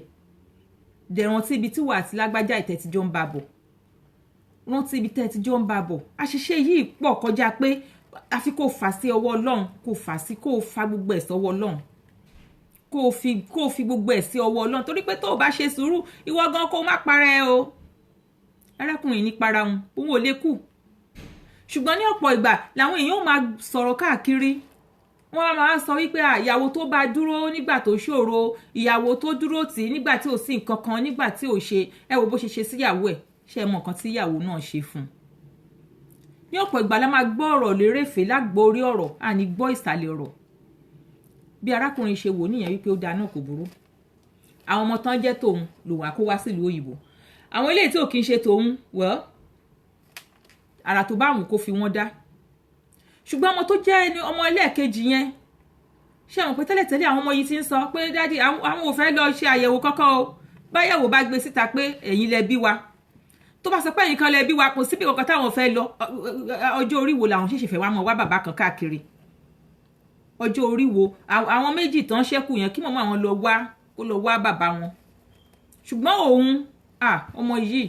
dẹ̀ rántí ibi tí wà àti lágbájá ìtẹ́tíjọ́ ń bá bọ̀ rántí ibi tẹ́tíjọ́ ń bá bọ̀ àṣìṣe yìí pọ̀ kọjá pé àfi kó fà sí ọwọ́ Ọlọ́run kó fa gbogbo ẹ̀ sọ́wọ́ Ọlọ́run kó fi gbogbo ẹ̀ sí ọwọ́ Ọlọ́run torí pé tó o bá ṣe sùúrù ìwọ gan kó má para ẹ o arákùnrin ní para òun ò lè kú ṣùgbọ́n ní ọ̀pọ̀ ìgbà làwọn èèyàn máa sọ̀rọ̀ káàkiri wọ́n máa sọ wípé ìyàwó tó bá dúró nígbà tó ṣòro ìyàwó tó dúró tì í nígbà tí ò sí nǹkan kan nígbà tí ò ṣe ẹ wo bó ṣe ṣe síyàwó ẹ̀ ṣe mọ nǹkan tí ìyàwó náà ṣe fún un ní ọ̀pọ̀ ìgbà la máa gbọ́ ọ̀rọ̀ lérèfé lágbo orí ọ̀rọ̀ àní gbọ́ ìsàlẹ̀ ọ̀rọ̀ bí arákùnrin ṣe wò níyẹn wípé ó dáa náà kò burú àwọn ọmọ tán jẹ́ tòun lòun àkó wá sílùú òyìnbó àwọn eléyìí tí ò kí ń ṣe tòun àrà tó bá wù kó fi wọ́n dá ṣùgbọ́n ọmọ tó jẹ́ ẹni ọmọ ẹlẹ́ẹ̀kejì yẹn ṣé àwọn pé tẹ́lẹ̀tẹ́lẹ̀ àwọn ọmọ yìí ti ń sọ pé dádì àwọn ò fẹ́ lọ ṣe àyẹ̀wò kankan o báyẹ̀wò bá gbé síta pé ẹ̀yin lẹ bí wa tó bá sọ pé ẹ̀yin kan lẹ bí wa kò síbi kankan táwọn fẹ́ lọ ọjọ́ orí wo làwọn ṣẹ̀ṣẹ̀ fẹ́ wá mọ̀ wá bàbá kan káàkiri ọjọ́ orí wo àwọn méjì tán ṣẹ́kù yẹn kí mọ̀mọ́ àwọn lọ wá bàbá wọn ṣùgbọ́n òun ọmọ yìí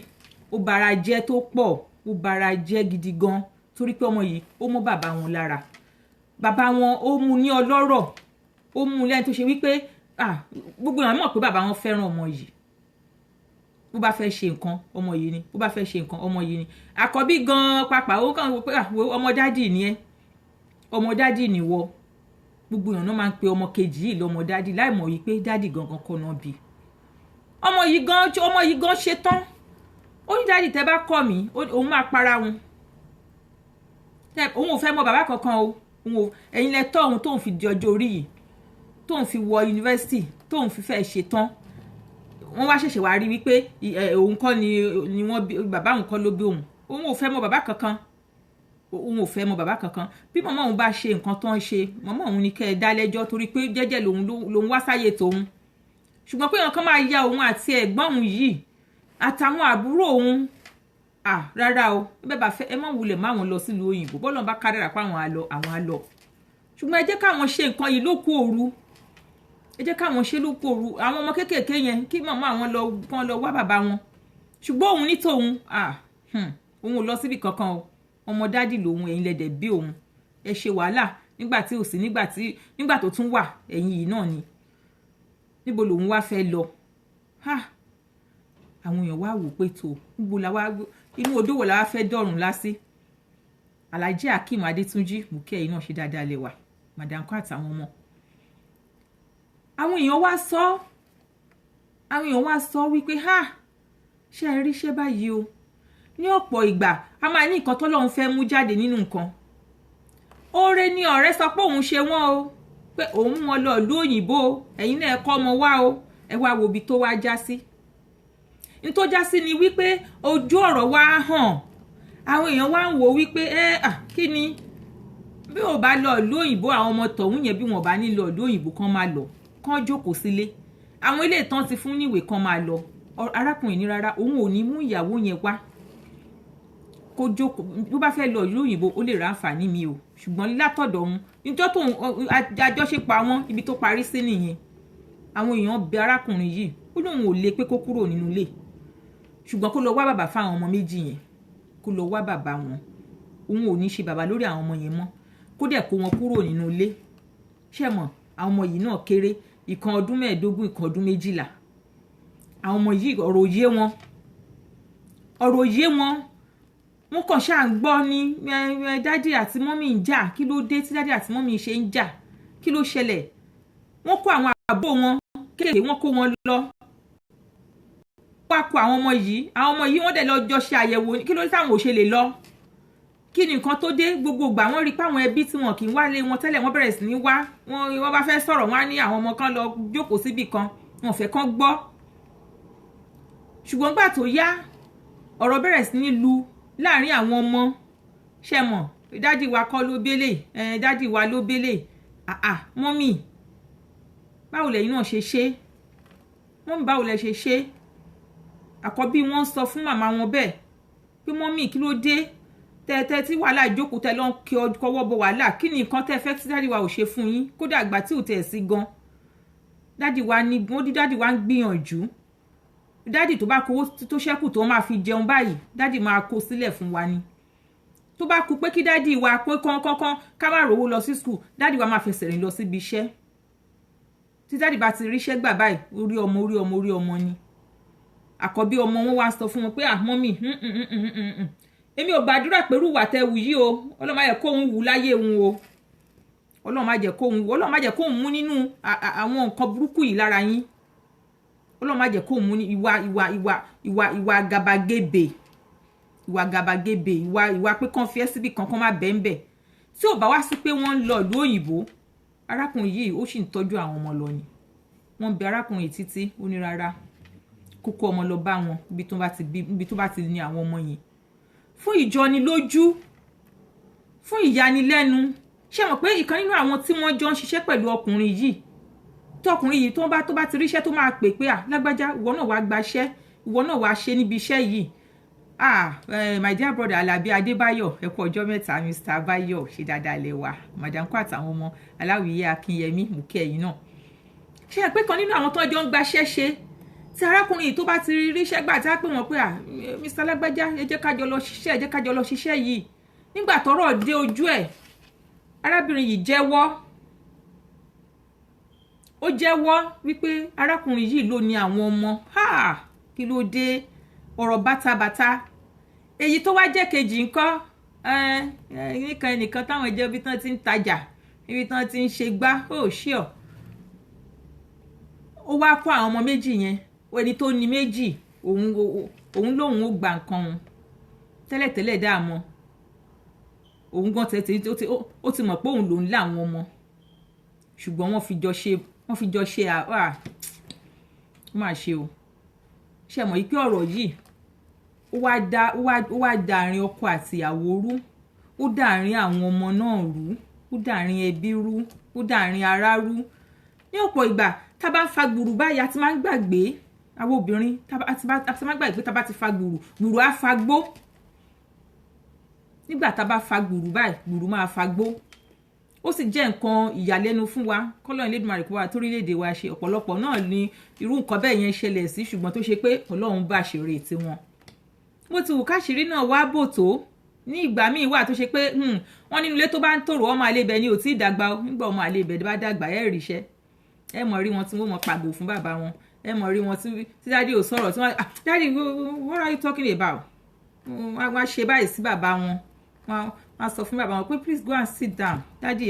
ó bara jẹ́ tó pọ̀ ó bara jẹ́ gidi gan torí pé ọmọ yìí ó mọ́ bàbá wọn lára bàbá wọn ó mú ní ọlọ́rọ̀ ó mú lẹ́yìn tó ṣe wípé gbogbo èèyàn mọ̀ pé bàbá wọn fẹ́ràn ọmọ yìí bó bá fẹ́ ṣe nǹkan ọmọ yìí ni bó bá fẹ́ ṣe nǹkan ọmọ yìí ni àkọ́bí gan pàápàá ó kàn wò pé ọmọ dádì ni ẹ́ ọmọ dádì ni wọ gbogbo èèyàn náà máa ń pe ọmọ kejì yìí lọ́mọ dádì láì mọ̀ wípé dádì gangan kọ́ náà bí ọmọ yìí gan ṣe tán ó ní dádì tẹ́ bá kọ̀ mí òun máa para wọn òun ò fẹ́ mọ bàbá kankan o ẹ̀yin lẹ tọ́ òun tóun fi di ọjọ́ orí yìí tóun fi wọ yunifásitì tóun fi fẹ́ ṣe tán wọ́n wá ṣẹ̀ṣẹ̀ wá rí wípé òun kọ́ ni wọ́n bí bàbá òun kọ́ ló bí òun ò fẹ́ mọ bàbá kankan bí màmá òun bá ṣe nǹkan tó ń ṣe màmá òun ní kẹ́ ẹ dá lẹ́jọ́ torí pé jẹ́jẹ́ lòun wá sáyé tòun ṣùgbọ́n pé èèyàn kan máa ya òun àti ẹ̀gbọ́n òun yìí àtàwọn àbúrò òun rárá o bẹ́ẹ̀ bá fẹ́ ẹ má wulẹ̀ má wọn lọ sílùú òyìnbó bọ́lọ̀ bá kádàrà pa àwọn àlọ́ ṣùgbọ́n ẹ jẹ́ káwọn ṣe nǹkan yìí lókù òru àwọn ọmọ kéékèèké yẹn kí màmá àwọn kan lọ wá bàbá wọn ṣùgbọ́n òun ní tòun òun ò lọ síbi kankan o ọmọ dádì lòun ẹ̀yin lẹ̀dẹ̀ bí òun ẹ ṣe wàhálà nígbà tí ò sí nígbà tó tún wà ẹ̀yin yìí náà ni níbo lòun wá fẹ́ lọ àwọn èèyàn wá wò pé tó níbo la wá inú odò wò la wá fẹ́ dọ̀rùn lásì Alhaji Akeem Adétúnjí mùkẹ́ yìí náà ṣe dáadáa lẹ́wà madam kọ́ àtàwọn ọmọ àwọn èèyàn wá sọ wípé ṣé ẹ rí ṣé báyìí o ní ọ̀pọ̀ ìgbà a máa ní nǹkan tọ́lọ́run fẹ́ mú jáde nínú nǹkan oore ni ọ̀rẹ́ sọ pé òun ṣe wọ́n o pé òun mú wọn lọ ìlú òyìnbó ẹ̀yin náà kọ́ ọmọ wá o ẹ wá wo ibi tó wá já sí ní tó já sí ni wípé ojú ọ̀rọ̀ wá hàn àwọn èèyàn wá ń wò wípé kí ni bí ò bá lọ ìlú òyìnbó àwọn ọmọ tọ̀hún yẹn bí wọn bá ní lọ ìlú òyìnbó kan máa lọ kán jókòó sílé àwọn ilé ìtàn ti fún níwèé kan máa lọ arákùnrin ní rárá òun ò ní mú ìyàwó yẹn wá kó jókòó bó bá fẹ́ lọ ìlú òyìnbó ó lè ra àǹfààní mi o ṣùgbọ́n látọ̀dọ̀ òun níjọ́ tó àjọṣepọ̀ àwọn ibi tó parí sí nìyẹn àwọn èèyàn bẹ arákùnrin yìí ó lóun ò lè pé kó kúrò nínú ilé ṣùgbọ́n kó lọ wá bàbá fáwọn ọmọ méjì yẹn kó lọ wá bàbá wọn òun ò ní ṣe bàbá lórí àwọn ọmọ yẹn mọ́ kó dẹ̀ kó wọn kúrò nínú ilé ṣé mọ̀ àwọn ọmọ yìí náà kéré ìkan ọdún 15 ìkan ọdún 12 àwọn ọmọ yìí ọ̀rọ̀ òye wọn wọ́n kàn ṣáà ń gbọ́ ní dádì àti mọ́mì ń jà kí ló dé tí dádì àti mọ́mì ṣe ń jà kí ló ṣẹlẹ̀ wọ́n kó àwọn àbúrò wọn kéèké wọ́n kó wọn lọ wá kó àwọn ọmọ yìí wọ́n dẹ̀ lọ jọ ṣe àyẹ̀wò kí ló dé táwọn ò ṣe lè lọ kí ni nǹkan tó dé gbogbo ìgbà wọ́n rí pé àwọn ẹbí tí wọn kì í wálé wọn tẹ́lẹ̀ wọ́n bẹ̀rẹ̀ sí ní wá wọ́n bá fẹ́ sọ̀rọ̀ wọ́n á ní àwọn ọmọ kan lọ jókòó síbì kan wọn fẹ́ kán gbọ́ ṣùgbọ́n gbà tó yá ọ̀rọ̀ bẹ̀rẹ̀ sí ní lu láàrin àwọn ọmọ ṣe mọ̀ dádì wa kọ́ ló bélè dádì wa ló bélè mọ́mì báwo lẹ́yìn náà ṣe ṣe mọ́mì báwo lẹ ṣe ṣe àkọ́bí wọn sọ fún màmá wọn bẹ́ẹ̀ pé mọ́mì kí ló dé tẹ́tẹ́ tí wàhálà ìjókòó tẹ́ lọ ń kí ọwọ́ bọ wàhálà kí ni nǹkan tẹ́ fẹ́ tí dádì wa ò ṣe fún yín kódà àgbà tí ò tẹ̀ sí gan dádì wa ń gbìyànjú dádì tó bá kówó tó ṣẹ́kù tó máa fi jẹun báyìí dádì máa kó sílẹ̀ fún wa ni tó bá kú pé kí dádì wa pé kọ́ńkọ́ńkọ́ń ká má rówó lọ sí skul dádì wa máa fẹsẹ̀ rìn lọ síbi iṣẹ́ tí dádì bá ti ríṣẹ́ gbà báyìí orí ọmọ ni àkọ́bí ọmọ wọn wá sọ fún wọn pé mọ́mì èmi ò gbàdúrà pé rúwà tẹ wù yìí o Ọlọ́run má jẹ́ kóhun wù láyé òun o Ọlọ́run má jẹ́ kóhun wù Ọlọ́run má jẹ́ kóhun mú nínú àwọn nǹkan burúkú yìí lára yín Ọlọ́run má jẹ́ kóhun mú ní ìwà gàbàgebè ìwà pé kàn fi ẹ́ síbi kankan má bẹ́ẹ̀ tí ò bá wá sí pé wọ́n ń lọ ìlú òyìnbó arákùnrin yìí ó sì ń tọ́jú àwọn ọmọ lọ ni wọ́n bẹ arákùnrin títí ó ní rárá kókó ọmọ lọ bá wọn ibi tó bá ti ní àwọn ọmọ yẹn fún ìjọnilójú fún ìyanilẹ́nu ṣé mọ̀ pé ìkan nínú àwọn tí wọ́n jọ ń ṣiṣẹ́ pẹ̀lú ọkùnrin yìí tó bá ti ríṣẹ́ tó máa pè pé lágbájá ìwọ náà wàá gbaṣẹ́ ìwọ náà wàá ṣe níbi iṣẹ́ yìí my dear brother Alabi Adébáyọ̀ ẹ kú ọjọ́ mẹ́ta Mr. Báyọ̀ ṣe dáadáa lẹ́wà madam kó àtàwọn ọmọ Aláwìyé Akínyẹmí mú kí ẹ̀yin náà ṣé pé kan nínú àwọn tó jọ ń gbaṣẹ́ ṣe tí arákùnrin yìí tó bá ti ríṣẹ́ gbà tí a pè wọ́n pé Mr. Lágbájá ẹ jẹ́ ká jọ lọ ṣiṣẹ́ yìí nígbà tọ́rọ̀ dé ojú ẹ̀ arábìnrin yìí jẹ́wọ́ wípé arákùnrin yìí ló ní àwọn ọmọ kí ló dé ọ̀rọ̀ bátabàtà èyí tó wá jẹ́ kejì ńkọ́ nìkan táwọn ẹjẹ́ ibi tán ti ń tajà ibi tán ti ń ṣe gbá ṣíọ̀ ó wá kó àwọn ọmọ méjì yẹn ẹni tó ní méjì òun lòun ó gba nǹkan òun tẹ́lẹ̀tẹ́lẹ̀ dáàmọ́ òun gan tẹ́tẹ́ ó ti mọ̀ pé òun lòun láwọn ọmọ ṣùgbọ́n wọ́n fi jọ ṣe ó máa ṣe o ṣe mọ̀ pé ọ̀rọ̀ yìí ó wá da àárín ọkọ àti ìyàwó rú ó dá àárín àwọn ọmọ náà rú ó dá àárín ẹbí rú ó dá àárín ará rú ní ọ̀pọ̀ ìgbà tá a bá ń fa gbùrù báyìí a ti máa ń gbàgbé àwọn obìnrin a ti máa ń gbàgbé pé tá a bá ti fa gbùrù á fa gbó nígbà tá a bá fa gbùrù báyìí gbùrù máa fa gbó ó sì jẹ́ nǹkan ìyàlẹ́nu fún wa kọ́lọ́run Elédùmarè kó wa torílẹ̀-èdè wa ṣe ọ̀pọ̀lọpọ̀ náà ni irú nǹkan bẹ́ẹ̀ yẹn ṣẹlẹ̀ sí ṣùgbọ́n tó ṣe pé Ọlọ́run bá ṣeré tiwọn bó ti wù káṣírí náà wá bò tó ní ìgbà míì wà tó ṣe pé wọ́n nínú ilé tó bá ń tòrò ọmọ àlebẹ̀ ni ò tí ì dàgbà ó nígbà ọmọ àlebẹ̀ bá dàgbà ẹ̀ ríṣẹ́ ẹ mọ̀ rí wọn tí wọ́n mọ̀ pàgbò fún bàbá wọn ẹ mọ̀ rí wọn tí dádì ò sọ̀rọ̀ tí wọ́n dádì what are you talking about wọ́n á ṣe báyìí sí bàbá wọn wọ́n á sọ fún bàbá wọn pé please go and sit down dádì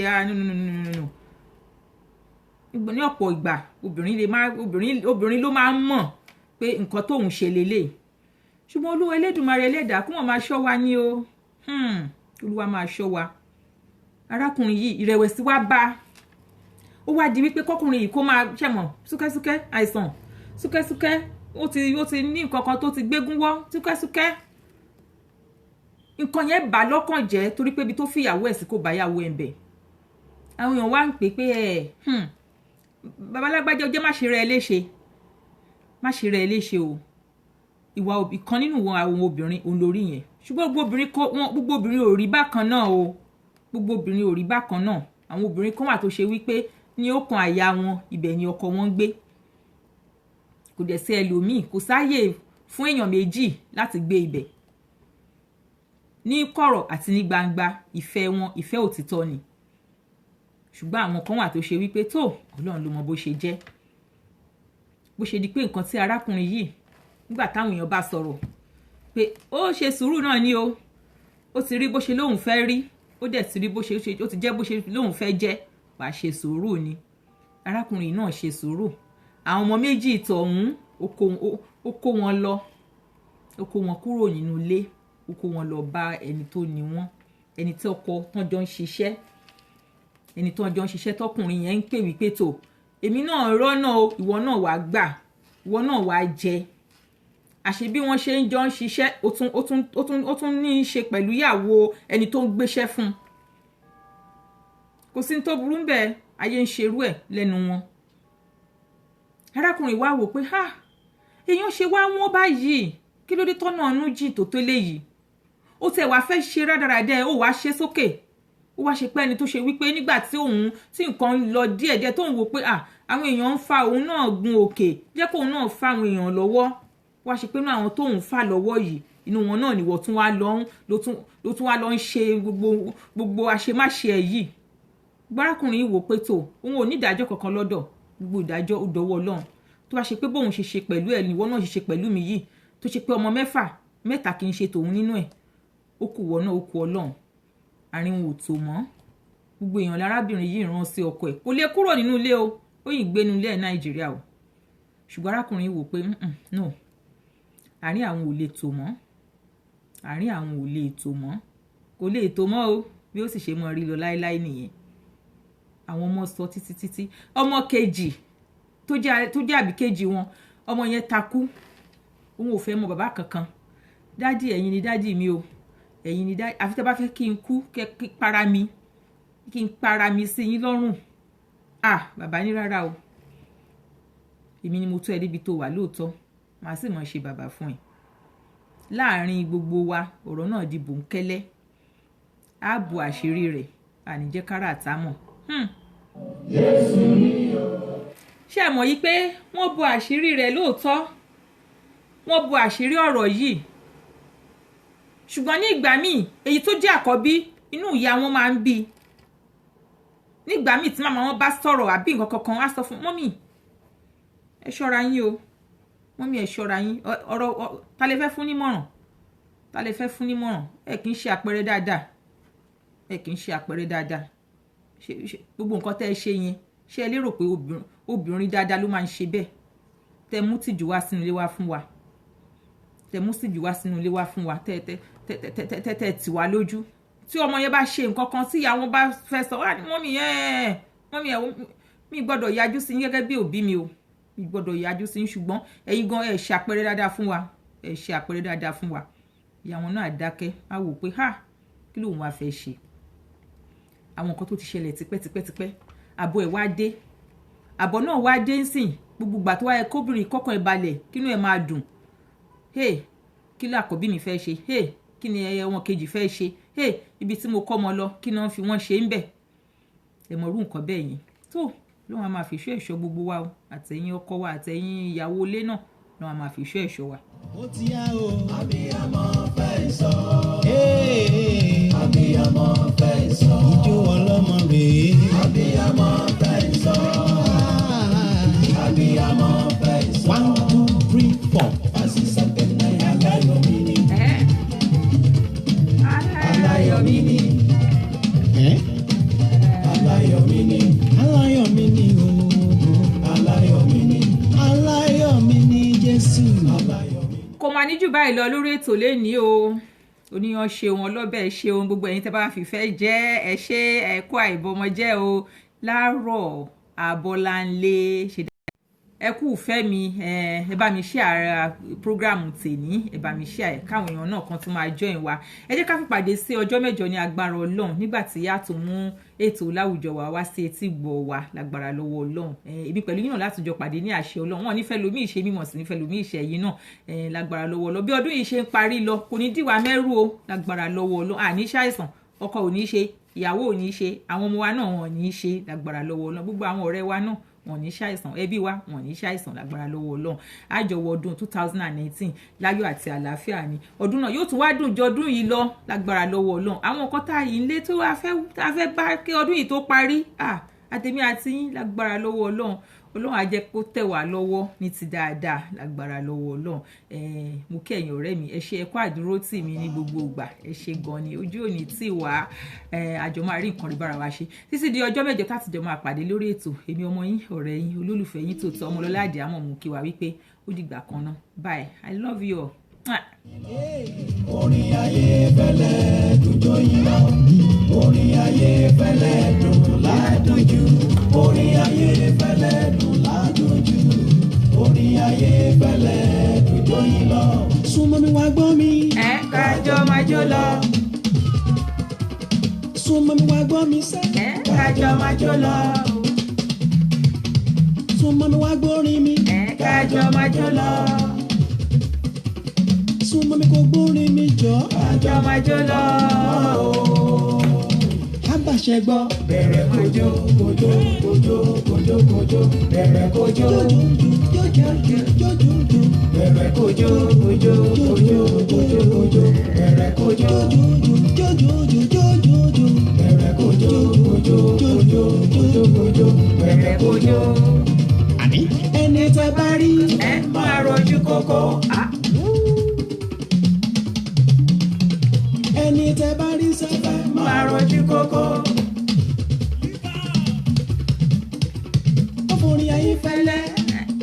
no ní ọ̀pọ̀ ìgbà obìnrin ló máa ń mọ̀ pé nǹkan tóun ṣe lélẹ̀ ṣùgbọ́n Olúwa Elédùmarè Ẹlẹ́dàá kó wọ́n máa ṣọ́ wa ní o Olúwa máa ṣọ́ wa arákùnrin yìí ìrẹ̀wẹ̀sì wá bá ó wá di wípé kọkùnrin yìí kó máa ṣẹ̀mọ̀ súkẹ́súkẹ́ àìsàn súkẹ́súkẹ́ ó ti ní nǹkan kan tó ti gbégún wọ́ súkẹ́súkẹ́ nǹkan yẹn bà lọ́kàn jẹ́ torí pé ibi tó fìyàwó ẹ̀ sí kò bá yàwó ẹ̀ ń bẹ̀ àwọn èèyàn wá ń pè pé babalágbájá jẹ́ má ṣe rẹ̀ léṣe o ìwà ìkan nínú àwọn obìnrin òun lórí yẹn ṣùgbọ́n gbogbo obìnrin ò rí bákan náà o gbogbo obìnrin ò rí bákan náà àwọn obìnrin kan wà tó ṣe wípé ní ọkàn àyà wọn ibẹ̀ ni ọkọ wọn gbé kò dẹ̀ sí ẹlòmíì kò sáàyè fún èèyàn méjì láti gbé ibẹ̀ ní kọ̀rọ̀ àti ní gbangba ìfẹ́ wọn ìfẹ́ òtítọ́ ni ṣùgbọ́n àwọn kan wà tó ṣe wípé tó Ọlọ́run ló mọ bó ṣe jẹ́ bó ṣe di pé nǹkan tí arákùnrin yìí nígbà táwọn èèyàn bá sọ̀rọ̀ pé ó ṣe sùúrù náà ni o ó ti rí bó ṣe lóun fẹ́ rí ó dẹ̀ ti rí bó ṣe ó ti jẹ́ bó ṣe lóun fẹ́ jẹ́ wàá ṣe sùúrù ni arákùnrin náà ṣe sùúrù àwọn ọmọ méjì tọ̀hún ó kó wọn lọ, ó kó wọn kúrò nínú ilé, ó kó wọn lọ bá ẹni tó ní wọn, ẹni tí ọkọ tán jọ ń ṣiṣẹ́, ẹni tó jọ ń ṣiṣẹ́ tọkùnrin yẹn ń pè wípé tó èmi náà rọ́nà o, ìwọ náà wàá gbà, ìwọ náà wàá jẹ. Àṣé bí wọ́n ṣe ń jọ ń ṣiṣẹ́ ó tún ní í ṣe pẹ̀lú ìyàwó ẹni tó ń gbéṣẹ́ fún. Kò sí ní tó burú bẹ́ẹ̀, ayé ń ṣerú ẹ̀ lẹ́nu wọn. Arákùnrin wá wò pé èèyàn ṣe wá wọ́n báyìí, kí ló dé tọ́nà ọ̀nù jì tó léyìí. Ó tẹ̀ wá fẹ́ ṣe rádaràdà, ó wá ṣe sókè, ó wá ṣe pé ẹni tó ṣe wípé nígbà tí nǹkan lọ díẹ̀díẹ̀ tóun wò pé àwọn èèyàn ń fa òun náà gun òkè, jẹ́ kóun náà fa àwọn èèyàn lọ́wọ́. Wá ṣe pé inú àwọn tóun fà lọ́wọ́ yìí, inú wọn náà ni wọ́n tún wá lọ ń ṣe gbogbo àṣemáṣe ẹ̀ yìí. Arákùnrin wò pé tó òun ò ní ìdájọ́ kankan lọ́dọ̀, gbogbo ìdájọ́ ó dọwọ́ Ọlọ́run. Tó bá ṣe pé bóun ṣe ṣe pẹ̀lú ẹ̀ ni ìwọ náà ṣe ṣe pẹ̀lú mi yìí, tó ṣe pé ọmọ mẹ́ta kì í ṣe tòun nínú ẹ̀, ó kù wọ náà ó kù Ọlọ́run. Àárín wọn ò tó mọ́. Gbogbo èèyàn lárábìnrin yìí rán sí ọkọ ẹ̀, kò lè kúrò nínú ilé o, ó yìí gbé nínú ilé ẹ̀ Nàìjíríà o. Ṣùgbọ́n arákùnrin wò pé no, àárín àwọn ò lè tó mọ́, àárín àwọn ò lè tó mọ́, kò lè tó mọ́ o, bí ó sì ṣe mọ́ rí lọ láéláé nìyẹn. Àwọn ọmọ sọ títí ọmọ kejì tó jẹ́ àbíkejì wọn, ọmọ yẹn takú, òun ò fẹ́ mọ bàbá kankan. Dádì ẹ̀yin ni dádì mi o, ẹ̀yin ni dádì, àfi tẹ́ bá fẹ́ kí n kú kí n para mi sí yín lọ́rùn. Bàbá ní rárá o, èmi ni mo tó ẹ débi tó wà lóòótọ́, màá sì mọ̀ ṣe bàbá fún ẹ. Láàárín gbogbo wa ọ̀rọ̀ náà di bòńkẹ́lẹ́, á bu àṣírí rẹ̀, àníjẹ́ kára àtàmọ̀. Ṣé ẹ mọ̀ yìí pé wọ́n bu àṣírí rẹ̀ lóòótọ́, wọ́n bu àṣírí ọ̀rọ̀ yìí. Ṣùgbọ́n ní ìgbà míì èyí tó jẹ́ àkọ́bí inú ìyá wọn máa ń bí. Nígbà míì tí màmá wọn bá sọ̀rọ̀ àbí nǹkan kankan wá sọ fún mọ́mì ẹ ṣọ́ra yín o, mọ́mì ẹ ṣọ́ra yín, ọ̀rọ̀ ta lè fẹ́ fún nímọ̀ràn, ta lè fẹ́ fún nímọ̀ràn, ẹ kì í ṣe àpẹẹrẹ dáadáa, ẹ kì í ṣe àpẹẹrẹ dáadáa. Gbogbo nǹkan tẹ́ ẹ ṣe yẹn, ṣé ẹ lérò pé obìnrin dáadáa ló máa ń ṣe bẹ́ẹ̀? Tẹ́ mú tìjú wá sínú ilé wá fún wa, tẹ́ mú tìjú wá sínú ilé wá fún wa, tẹ́ tì wá lójú. Tí ọmọ yẹn bá ṣe nǹkan kan tí ìyá wọn bá fẹ́ sọ mọ́mì mi gbọ́dọ̀ yájú sí yín gẹ́gẹ́ bí òbí mi o, mi gbọ́dọ̀ yájú sí yín, ṣùgbọ́n ẹ̀yin gan ẹ ṣe àpẹẹrẹ dáadáa fún wa, ẹ ṣe àpẹẹrẹ dáadáa fún wa. Ìyá wọn náà dákẹ́, á wò pé kí lòun wá fẹ́ ṣe. Àwọn nǹkan tó ti ṣẹlẹ̀ tipẹ́tipẹ́, àbọ̀ ẹ̀ wá dé, àbọ̀ náà wá dé nsìn, gbogbo ìgbà tó wáyé kóbìnrin kọ́kàn ẹ̀ balẹ̀, kínú ẹ̀ máa dùn. Kí ló àkọ́bí mi fẹ́ ṣe? Kí ni wọn kejì fẹ́ ṣe? Ibi tí mo kọ́ ọmọ lọ, kí náà fi wọ́n ṣe ń bẹ̀? Ẹ mọ̀ rú nǹkan bẹ́ẹ̀ yẹn. Tó lóun á máa fi ìṣọ́ ẹ̀ṣọ́ gbogbo wa o, àtẹ̀yìn ọkọ wa àtẹ̀yìn ìyàwó ilé náà lóun á máa fi ìṣọ́ ẹ̀ṣọ́ wa. Ó ti yá o. Abiyamọ fẹ́ sọ. Abiyamọ fẹ́ sọ. Ijó ọlọ́mọ rèé. Abiyamọ fẹ́ sọ. Abiyamọ fẹ́ sọ. 1, 2, 3, 4. Fásitì sẹ́pẹ̀lẹ̀ aláyọ̀mí ni. Aláyọ̀mí ni. Aláyọ̀mí ni. Aláyọ̀mí ni o. Aláyọ̀mí ni. Aláyọ̀mí ni Jésù. Aláyọ̀mí. Kò máa ní jù báyìí lọ lórí ètò lénìí o. Oníyan ṣeun, ọlọ́bẹ̀ ṣeun, gbogbo ẹ̀yin tẹ́ bá fìfẹ́ jẹ́ ẹ ṣé, ẹ kú àìbọmọjẹ́ o. Láàárọ̀ Abọ́láńlé ṣe ẹ kú ìfẹ́ mi, ẹ bá mi share program tèní, ẹ bá mi share káwọn èèyàn náà kan tún máa join wa. Ẹ jẹ́ ká fi pàdé sí ọjọ́ mẹ́jọ ní agbára Ọlọ́run, nígbà tí a tún mú ètò láwùjọ wa wá sí etí gbọ́ wa lágbára lọ́wọ́ Ọlọ́run. Èmi pẹ̀lú yín náà láti jọ pàdé ní àṣẹ Ọlọ́run. Wọn nífẹ̀ẹ́ lómi ìṣe mímọ̀ sí nífẹ̀ẹ́ lómi ìṣe yìí náà lágbára lọ́wọ́ Ọlọ́run. Bí ọdún yìí ṣe ń parí lọ, kò ní dìwà mẹ́rù o lágbára lọ́wọ́ Ọlọ́run. Àní ṣàìsàn, ọkọ ò ní ṣe, ìyàwó ò ní ṣe, àwọn ọmọ wa náà wọn ò ní ṣe lágbára lọ́wọ́ Ọlọ́run. Gbogbo àwọn ọ̀rẹ́ wa náà wọn ní ṣàìsàn, ẹbí wa wọn ní ṣàìsàn lágbára lọ́wọ́ Ọlọ́run. Àjọwọ̀ ọdún 2019 láyọ̀ àti àlàáfíà ni. Ọdún náà yóò tún wá dùn jọdún yìí lọ lágbára lọ́wọ́ Ọlọ́run. Àwọn nǹkan tá yìí ń lé tó wá fẹ́ bá kí ọdún yìí tó parí, àtèmi àti yín lágbára lọ́wọ́ Ọlọ́run. Ọlọ́run á jẹ́ kó tẹ̀ wá lọ́wọ́ ní ti dáadáa lágbára lọ́wọ́ Ọlọ́run. Mo kí ẹ̀yin ọ̀rẹ́ mi, ẹ ṣé ẹ kú àdúró tì mí ní gbogbo ìgbà, ẹ ṣé gan ni, ojú òní tì wá, àjọ máa rí nǹkan rí bára wa ṣe títí di ọjọ́ mẹ́jọ táti jọ máa pàdé lórí ètò. Èmi ọmọ yín, ọ̀rẹ́ yín, olólùfẹ́ yín Tòótọ́ Ọmọlọ́lá Àdìámọ̀ mú kí wa wípé ó dìgbà kan náà bye I love you all. Orin ayé fẹ́lẹ́ dùn jóyin lọ. Orin ayé fẹ́lẹ́ dùn ládùn jù. Orin ayé fẹ́lẹ́ dùn ládùn jù. Orin ayé fẹ́lẹ́ dùn jóyin lọ. Súnmọ́ mi wá gbọ́ mi. Kájọ máa jó lọ. Súnmọ́ mi wá gbọ́ mi sẹ́. Kájọ máa jó lọ. Súnmọ́ mi wá gbórin mi. Kájọ máa jó lọ. Súnmọ́ mi kò gbórin mi jọ. Kájọ máa jó lọ. Kábàṣẹ gbọ́. Bẹ̀rẹ̀ kojo kojo kojo kojo kojo. Bẹ̀rẹ̀ kojo. Jójójójójójójó. Bẹ̀rẹ̀ kojo kojo kojo kojo kojo. Bẹ̀rẹ̀ kojo. Jójójójójójójó. Bẹ̀rẹ̀ kojo kojo kojo kojo kojo. Bẹ̀rẹ̀ kojo. Àní ẹni tẹ́ bá rí. Máa rojú kókó. Ẹni tẹ́ bá rí sẹ́fẹ́. Máa rojú kókó. Ọkùnrin ayé fẹ́lẹ́.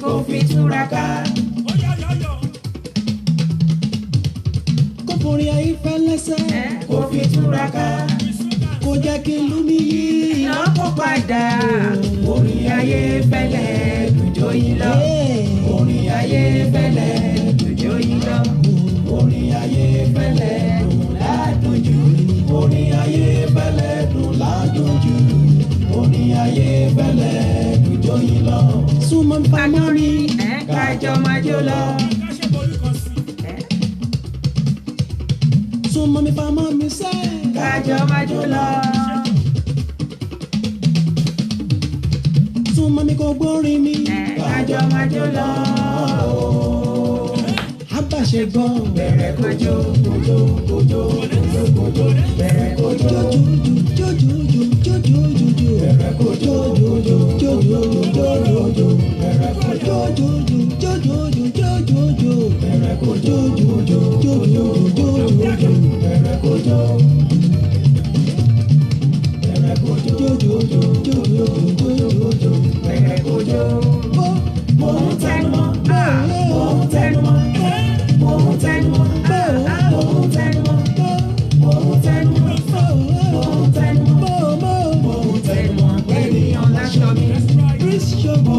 Kó fi túraká. Ọkùnrin ayé fẹ́lẹ́ sẹ́. Kó fi túraká. Kò jẹ́ kí ìlú mi yí. Lọ́kọ̀ padà. Orin ayé fẹ́lẹ́ dùn jóyin lọ. Orin ayé fẹ́lẹ́ dùn jóyin lọ. Orin ayé fẹ́lẹ́ dùn ládùn jù. Orin ayé fẹ́lẹ́ dùn ládùn jù. Orin ayé fẹ́lẹ́ dùn jóyin lọ. Súnmọ́ mi pamọ́ mi. Kájọ máa jó lọ. Súnmọ́ mi pamọ́ mi sẹ́. Kájọ máa jó lọ. Súnmọ́ mi kò gbórin mi. Kájọ máa jó lọ. Àbàṣẹ gbọ́. Bẹ̀rẹ̀ kojo kojo kojo kojo kojo. Bẹ̀rẹ̀ kojo. Jójójójójójójó. Bẹ̀rẹ̀ kojo kojo kojo kojo. Bẹ̀rẹ̀ kojo. Jójójójójójó. Bẹ̀rẹ̀ kojo kojo kojo kojo. Bẹ̀rẹ̀ kojo. Bẹ̀rẹ̀ kojo Jójójójójójó. bẹ̀rẹ̀ kojo. Mo ń tẹnumọ́. Mo ń tẹnumọ́. Mo ń tẹnumọ́. Mo ń tẹnumọ́. Mo ń tẹnumọ́. Mo ń tẹnumọ́. Mo ń tẹnumọ́. Ènìyàn láṣọ mi. Chris Shobo.